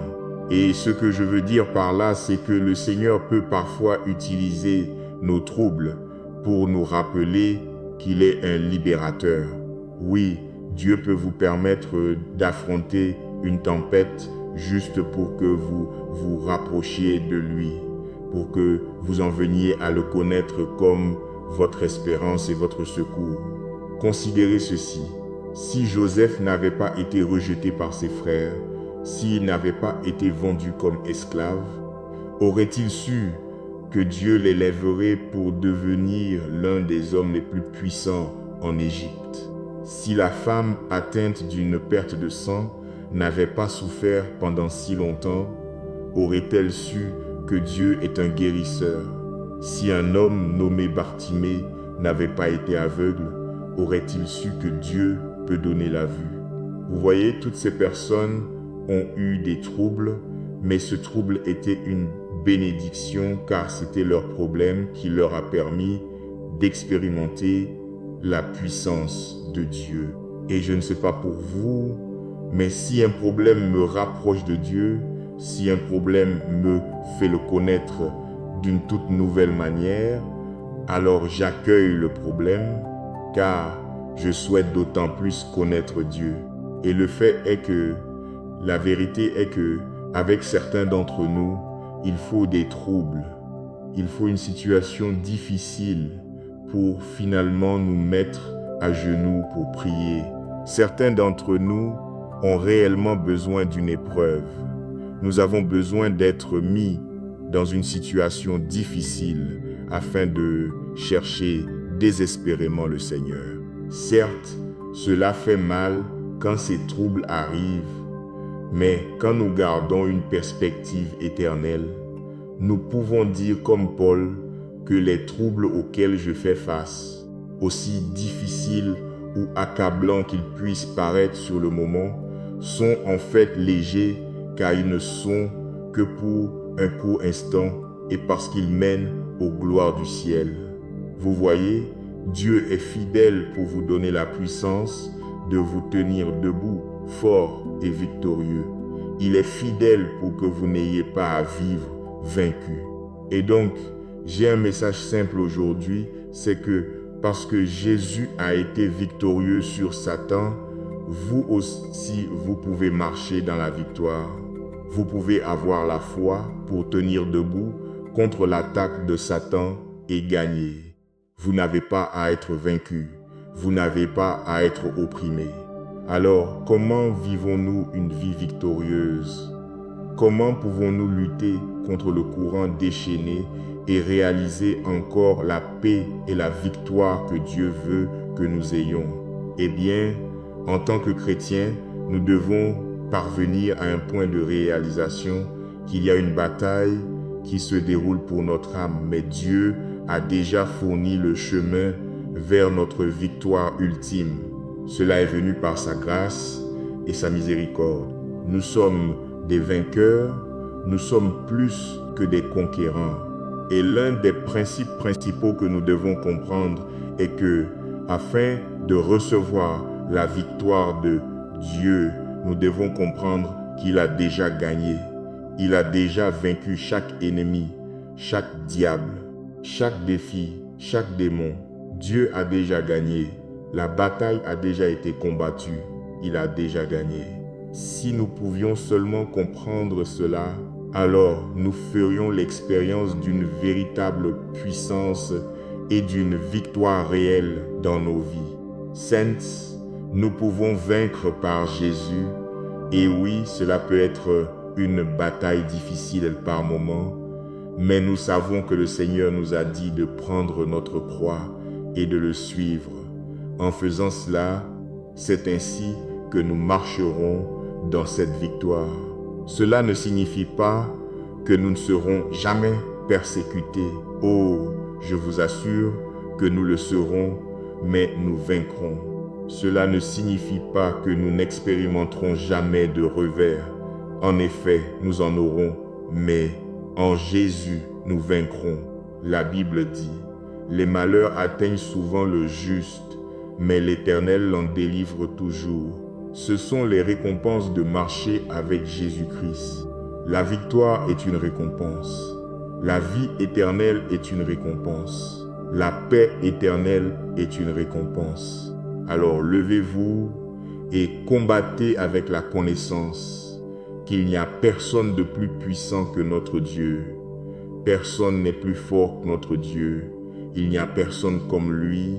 Et ce que je veux dire par là, c'est que le Seigneur peut parfois utiliser nos troubles pour nous rappeler qu'il est un libérateur. Oui, Dieu peut vous permettre d'affronter une tempête juste pour que vous vous rapprochiez de lui, pour que vous en veniez à le connaître comme votre espérance et votre secours. Considérez ceci. Si Joseph n'avait pas été rejeté par ses frères, s'il n'avait pas été vendu comme esclave, aurait-il su que Dieu l'élèverait pour devenir l'un des hommes les plus puissants en Égypte? Si la femme atteinte d'une perte de sang n'avait pas souffert pendant si longtemps, aurait-elle su que Dieu est un guérisseur? Si un homme nommé Bartimée n'avait pas été aveugle, aurait-il su que Dieu peut donner la vue? Vous voyez, toutes ces personnes ont eu des troubles, mais ce trouble était une bénédiction car c'était leur problème qui leur a permis d'expérimenter la puissance de Dieu. Et je ne sais pas pour vous, mais si un problème me rapproche de Dieu, si un problème me fait le connaître d'une toute nouvelle manière, alors j'accueille le problème car je souhaite d'autant plus connaître Dieu. Et le fait est que, la vérité est que, avec certains d'entre nous, il faut des troubles, il faut une situation difficile pour finalement nous mettre à genoux pour prier. Certains d'entre nous ont réellement besoin d'une épreuve. Nous avons besoin d'être mis dans une situation difficile afin de chercher désespérément le Seigneur. Certes, cela fait mal quand ces troubles arrivent, mais quand nous gardons une perspective éternelle, nous pouvons dire comme Paul que les troubles auxquels je fais face, aussi difficiles ou accablants qu'ils puissent paraître sur le moment, sont en fait légers car ils ne sont que pour un court instant et parce qu'ils mènent aux gloires du ciel. Vous voyez, Dieu est fidèle pour vous donner la puissance de vous tenir debout, fort et victorieux. Il est fidèle pour que vous n'ayez pas à vivre vaincu. Et donc, j'ai un message simple aujourd'hui, c'est que parce que Jésus a été victorieux sur Satan, vous aussi, vous pouvez marcher dans la victoire. Vous pouvez avoir la foi pour tenir debout contre l'attaque de Satan et gagner. Vous n'avez pas à être vaincu. Vous n'avez pas à être opprimé. Alors, comment vivons-nous une vie victorieuse? Comment pouvons-nous lutter contre le courant déchaîné et réaliser encore la paix et la victoire que Dieu veut que nous ayons? Eh bien, en tant que chrétiens, nous devons parvenir à un point de réalisation qu'il y a une bataille qui se déroule pour notre âme, mais Dieu a déjà fourni le chemin vers notre victoire ultime. Cela est venu par sa grâce et sa miséricorde. Nous sommes des vainqueurs, nous sommes plus que des conquérants. Et l'un des principes principaux que nous devons comprendre est que, afin de recevoir la victoire de Dieu, nous devons comprendre qu'il a déjà gagné. Il a déjà vaincu chaque ennemi, chaque diable, chaque défi, chaque démon. Dieu a déjà gagné. La bataille a déjà été combattue. Il a déjà gagné. Si nous pouvions seulement comprendre cela, alors nous ferions l'expérience d'une véritable puissance et d'une victoire réelle dans nos vies. Saints, nous pouvons vaincre par Jésus. Et oui, cela peut être une bataille difficile par moments, mais nous savons que le Seigneur nous a dit de prendre notre croix et de le suivre. En faisant cela, c'est ainsi que nous marcherons dans cette victoire. Cela ne signifie pas que nous ne serons jamais persécutés. Oh, je vous assure que nous le serons, mais nous vaincrons. Cela ne signifie pas que nous n'expérimenterons jamais de revers. En effet, nous en aurons, mais en Jésus, nous vaincrons. La Bible dit, « Les malheurs atteignent souvent le juste, mais l'Éternel l'en délivre toujours. » Ce sont les récompenses de marcher avec Jésus-Christ. La victoire est une récompense. La vie éternelle est une récompense. La paix éternelle est une récompense. Alors levez-vous et combattez avec la connaissance qu'il n'y a personne de plus puissant que notre Dieu. Personne n'est plus fort que notre Dieu. Il n'y a personne comme lui.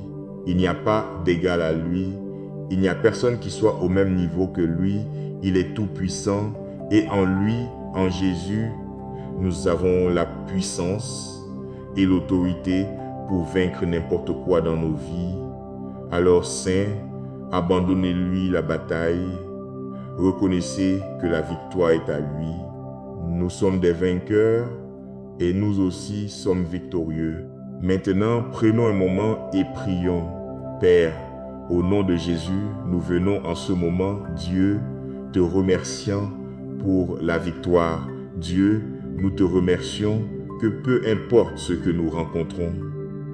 Il n'y a pas d'égal à lui. Il n'y a personne qui soit au même niveau que lui. Il est tout puissant et en lui, en Jésus, nous avons la puissance et l'autorité pour vaincre n'importe quoi dans nos vies. Alors, saints, abandonnez-lui la bataille. Reconnaissez que la victoire est à lui. Nous sommes des vainqueurs et nous aussi sommes victorieux. Maintenant, prenons un moment et prions. Père, au nom de Jésus, nous venons en ce moment, Dieu, te remerciant pour la victoire. Dieu, nous te remercions que peu importe ce que nous rencontrons,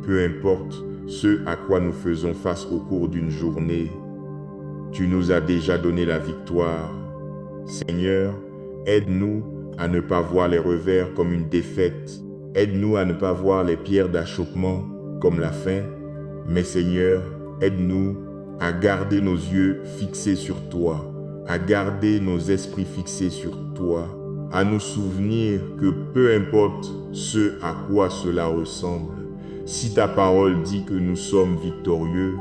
peu importe ce à quoi nous faisons face au cours d'une journée, tu nous as déjà donné la victoire. Seigneur, aide-nous à ne pas voir les revers comme une défaite. Aide-nous à ne pas voir les pierres d'achoppement comme la fin. Mais Seigneur, aide-nous à garder nos yeux fixés sur toi, à garder nos esprits fixés sur toi, à nous souvenir que peu importe ce à quoi cela ressemble, si ta parole dit que nous sommes victorieux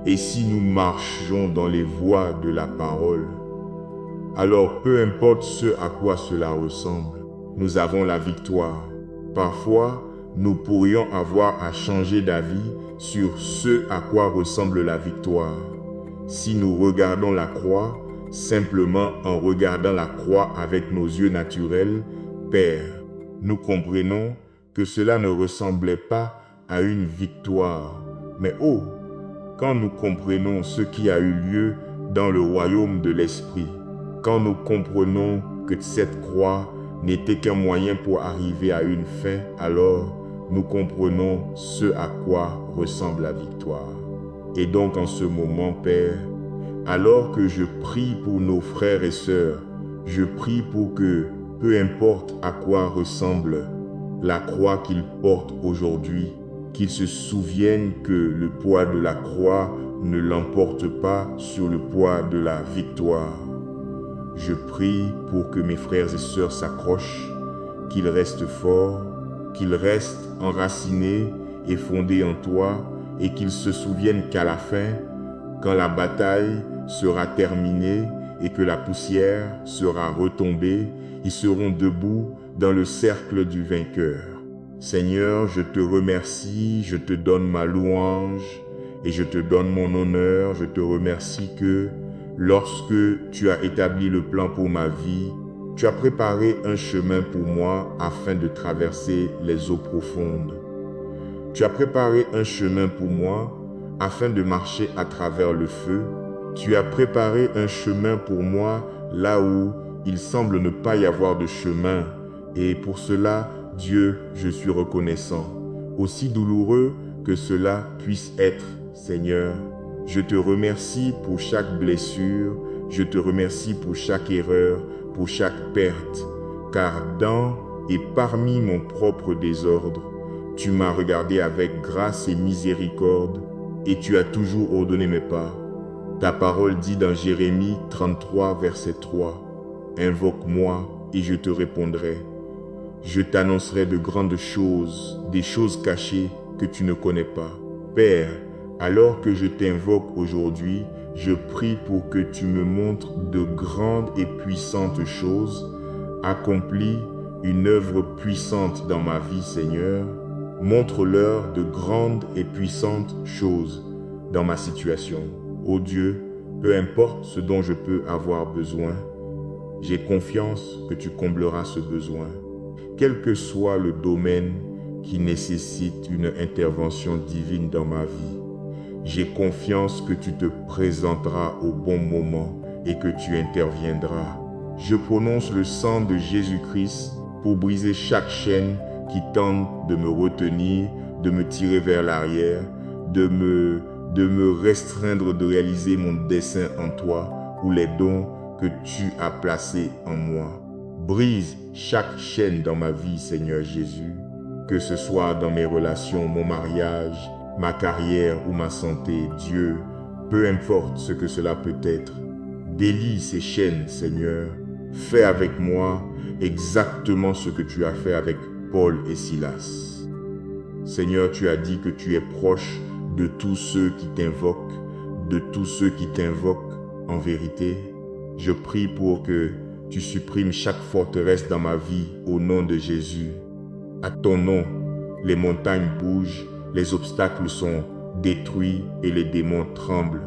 et si nous marchons dans les voies de la parole, alors peu importe ce à quoi cela ressemble, nous avons la victoire. Parfois, nous pourrions avoir à changer d'avis sur ce à quoi ressemble la victoire. Si nous regardons la croix, simplement en regardant la croix avec nos yeux naturels, Père, nous comprenons que cela ne ressemblait pas à une victoire. Mais oh, quand nous comprenons ce qui a eu lieu dans le royaume de l'Esprit, quand nous comprenons que cette croix n'était qu'un moyen pour arriver à une fin, alors nous comprenons ce à quoi ressemble la victoire. Et donc en ce moment, Père, alors que je prie pour nos frères et sœurs, je prie pour que, peu importe à quoi ressemble la croix qu'ils portent aujourd'hui, qu'ils se souviennent que le poids de la croix ne l'emporte pas sur le poids de la victoire. Je prie pour que mes frères et sœurs s'accrochent, qu'ils restent forts, qu'ils restent enracinés et fondés en toi, et qu'ils se souviennent qu'à la fin, quand la bataille sera terminée et que la poussière sera retombée, ils seront debout dans le cercle du vainqueur. Seigneur, je te remercie, je te donne ma louange et je te donne mon honneur. Je te remercie que lorsque tu as établi le plan pour ma vie, tu as préparé un chemin pour moi afin de traverser les eaux profondes. Tu as préparé un chemin pour moi afin de marcher à travers le feu. Tu as préparé un chemin pour moi là où il semble ne pas y avoir de chemin. Et pour cela, Dieu, je suis reconnaissant. Aussi douloureux que cela puisse être, Seigneur, je te remercie pour chaque blessure, je te remercie pour chaque erreur, pour chaque perte, car dans et parmi mon propre désordre, tu m'as regardé avec grâce et miséricorde et tu as toujours ordonné mes pas. Ta parole dit dans Jérémie 33, verset 3, « Invoque-moi et je te répondrai. Je t'annoncerai de grandes choses, des choses cachées que tu ne connais pas. » Père, alors que je t'invoque aujourd'hui, je prie pour que tu me montres de grandes et puissantes choses. Accomplis une œuvre puissante dans ma vie, Seigneur. Montre-leur de grandes et puissantes choses dans ma situation. Ô Dieu, peu importe ce dont je peux avoir besoin, j'ai confiance que tu combleras ce besoin. Quel que soit le domaine qui nécessite une intervention divine dans ma vie, j'ai confiance que tu te présenteras au bon moment et que tu interviendras. Je prononce le sang de Jésus-Christ pour briser chaque chaîne qui tente de me retenir, de me tirer vers l'arrière, de me restreindre de réaliser mon dessein en toi ou les dons que tu as placés en moi. Brise chaque chaîne dans ma vie, Seigneur Jésus, que ce soit dans mes relations, mon mariage, ma carrière ou ma santé, Dieu, peu importe ce que cela peut être. Délie ces chaînes, Seigneur. Fais avec moi exactement ce que tu as fait avec Paul et Silas. Seigneur, tu as dit que tu es proche de tous ceux qui t'invoquent, de tous ceux qui t'invoquent en vérité. Je prie pour que tu supprimes chaque forteresse dans ma vie au nom de Jésus. À ton nom, les montagnes bougent, les obstacles sont détruits et les démons tremblent.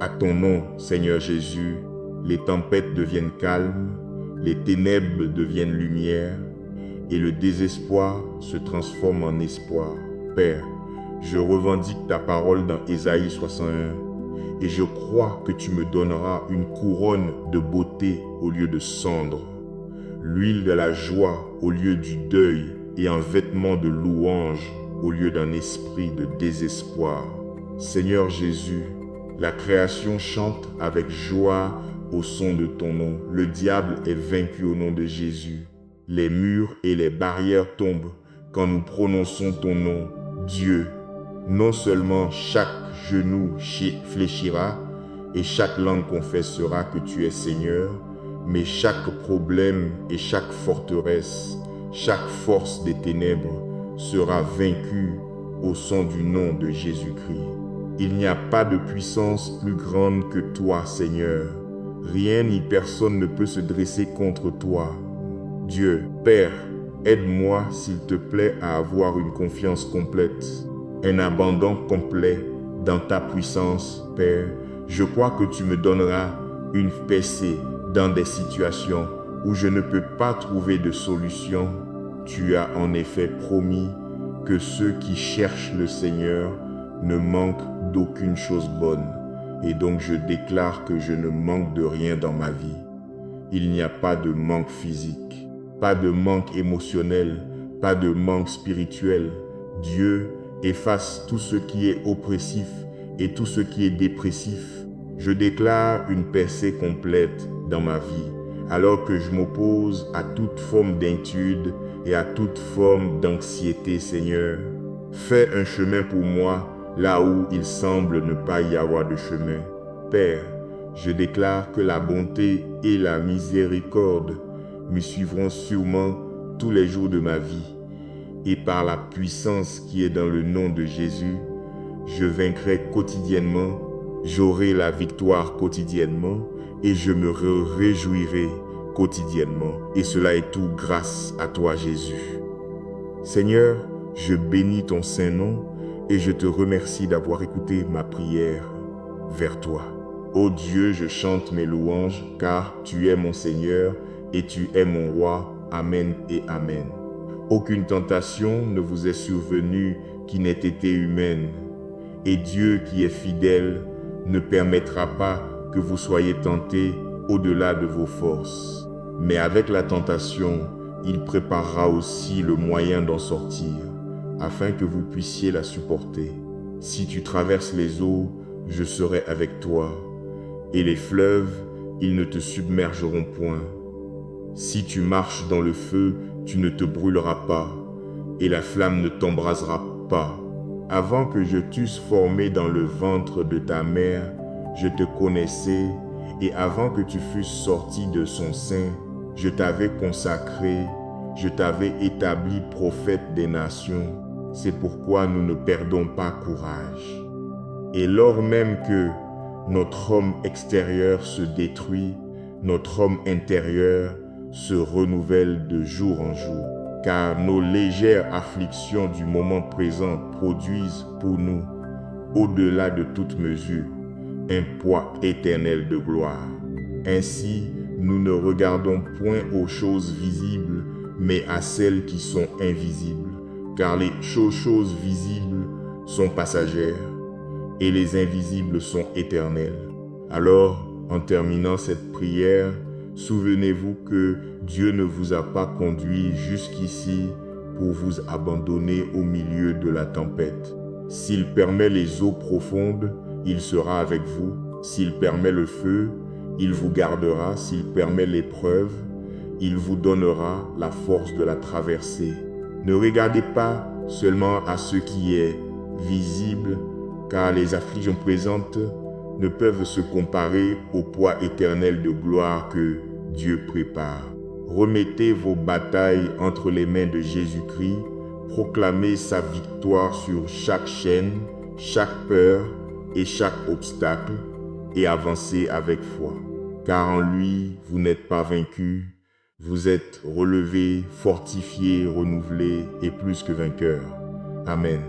À ton nom, Seigneur Jésus, les tempêtes deviennent calmes, les ténèbres deviennent lumière et le désespoir se transforme en espoir. Père, je revendique ta parole dans Ésaïe 61 et je crois que tu me donneras une couronne de beauté au lieu de cendre, l'huile de la joie au lieu du deuil et un vêtement de louange au lieu d'un esprit de désespoir. Seigneur Jésus, la création chante avec joie au son de ton nom. Le diable est vaincu au nom de Jésus. Les murs et les barrières tombent quand nous prononçons ton nom, Dieu. Non seulement chaque genou fléchira et chaque langue confessera que tu es Seigneur, mais chaque problème et chaque forteresse, chaque force des ténèbres sera vaincue au son du nom de Jésus-Christ. Il n'y a pas de puissance plus grande que toi, Seigneur. Rien ni personne ne peut se dresser contre toi. Dieu, Père, aide-moi, s'il te plaît, à avoir une confiance complète, un abandon complet dans ta puissance, Père. Je crois que tu me donneras une percée dans des situations où je ne peux pas trouver de solution. Tu as en effet promis que ceux qui cherchent le Seigneur ne manque d'aucune chose bonne, et donc je déclare que je ne manque de rien dans ma vie. Il n'y a pas de manque physique, pas de manque émotionnel, pas de manque spirituel. Dieu efface tout ce qui est oppressif et tout ce qui est dépressif. Je déclare une percée complète dans ma vie, alors que je m'oppose à toute forme d'inquiétude et à toute forme d'anxiété, Seigneur. Fais un chemin pour moi là où il semble ne pas y avoir de chemin. Père, je déclare que la bonté et la miséricorde me suivront sûrement tous les jours de ma vie. Et par la puissance qui est dans le nom de Jésus, je vaincrai quotidiennement, j'aurai la victoire quotidiennement et je me réjouirai quotidiennement. Et cela est tout grâce à toi, Jésus. Seigneur, je bénis ton saint nom et je te remercie d'avoir écouté ma prière vers toi. Ô Dieu, je chante mes louanges, car tu es mon Seigneur et tu es mon roi. Amen et amen. Aucune tentation ne vous est survenue qui n'ait été humaine, et Dieu qui est fidèle ne permettra pas que vous soyez tentés au-delà de vos forces. Mais avec la tentation, il préparera aussi le moyen d'en sortir, afin que vous puissiez la supporter. Si tu traverses les eaux, je serai avec toi, et les fleuves, ils ne te submergeront point. Si tu marches dans le feu, tu ne te brûleras pas, et la flamme ne t'embrasera pas. Avant que je t'eusse formé dans le ventre de ta mère, je te connaissais, et avant que tu fusses sorti de son sein, je t'avais consacré, je t'avais établi prophète des nations. C'est pourquoi nous ne perdons pas courage. Et lors même que notre homme extérieur se détruit, notre homme intérieur se renouvelle de jour en jour, car nos légères afflictions du moment présent produisent pour nous, au-delà de toute mesure, un poids éternel de gloire. Ainsi, nous ne regardons point aux choses visibles, mais à celles qui sont invisibles, car les choses visibles sont passagères, et les invisibles sont éternels. Alors, en terminant cette prière, souvenez-vous que Dieu ne vous a pas conduit jusqu'ici pour vous abandonner au milieu de la tempête. S'il permet les eaux profondes, il sera avec vous. S'il permet le feu, il vous gardera. S'il permet l'épreuve, il vous donnera la force de la traverser. Ne regardez pas seulement à ce qui est visible, car les afflictions présentes ne peuvent se comparer au poids éternel de gloire que Dieu prépare. Remettez vos batailles entre les mains de Jésus-Christ, proclamez sa victoire sur chaque chaîne, chaque peur et chaque obstacle, et avancez avec foi. Car en lui, vous n'êtes pas vaincus, vous êtes relevés, fortifiés, renouvelés et plus que vainqueurs. Amen.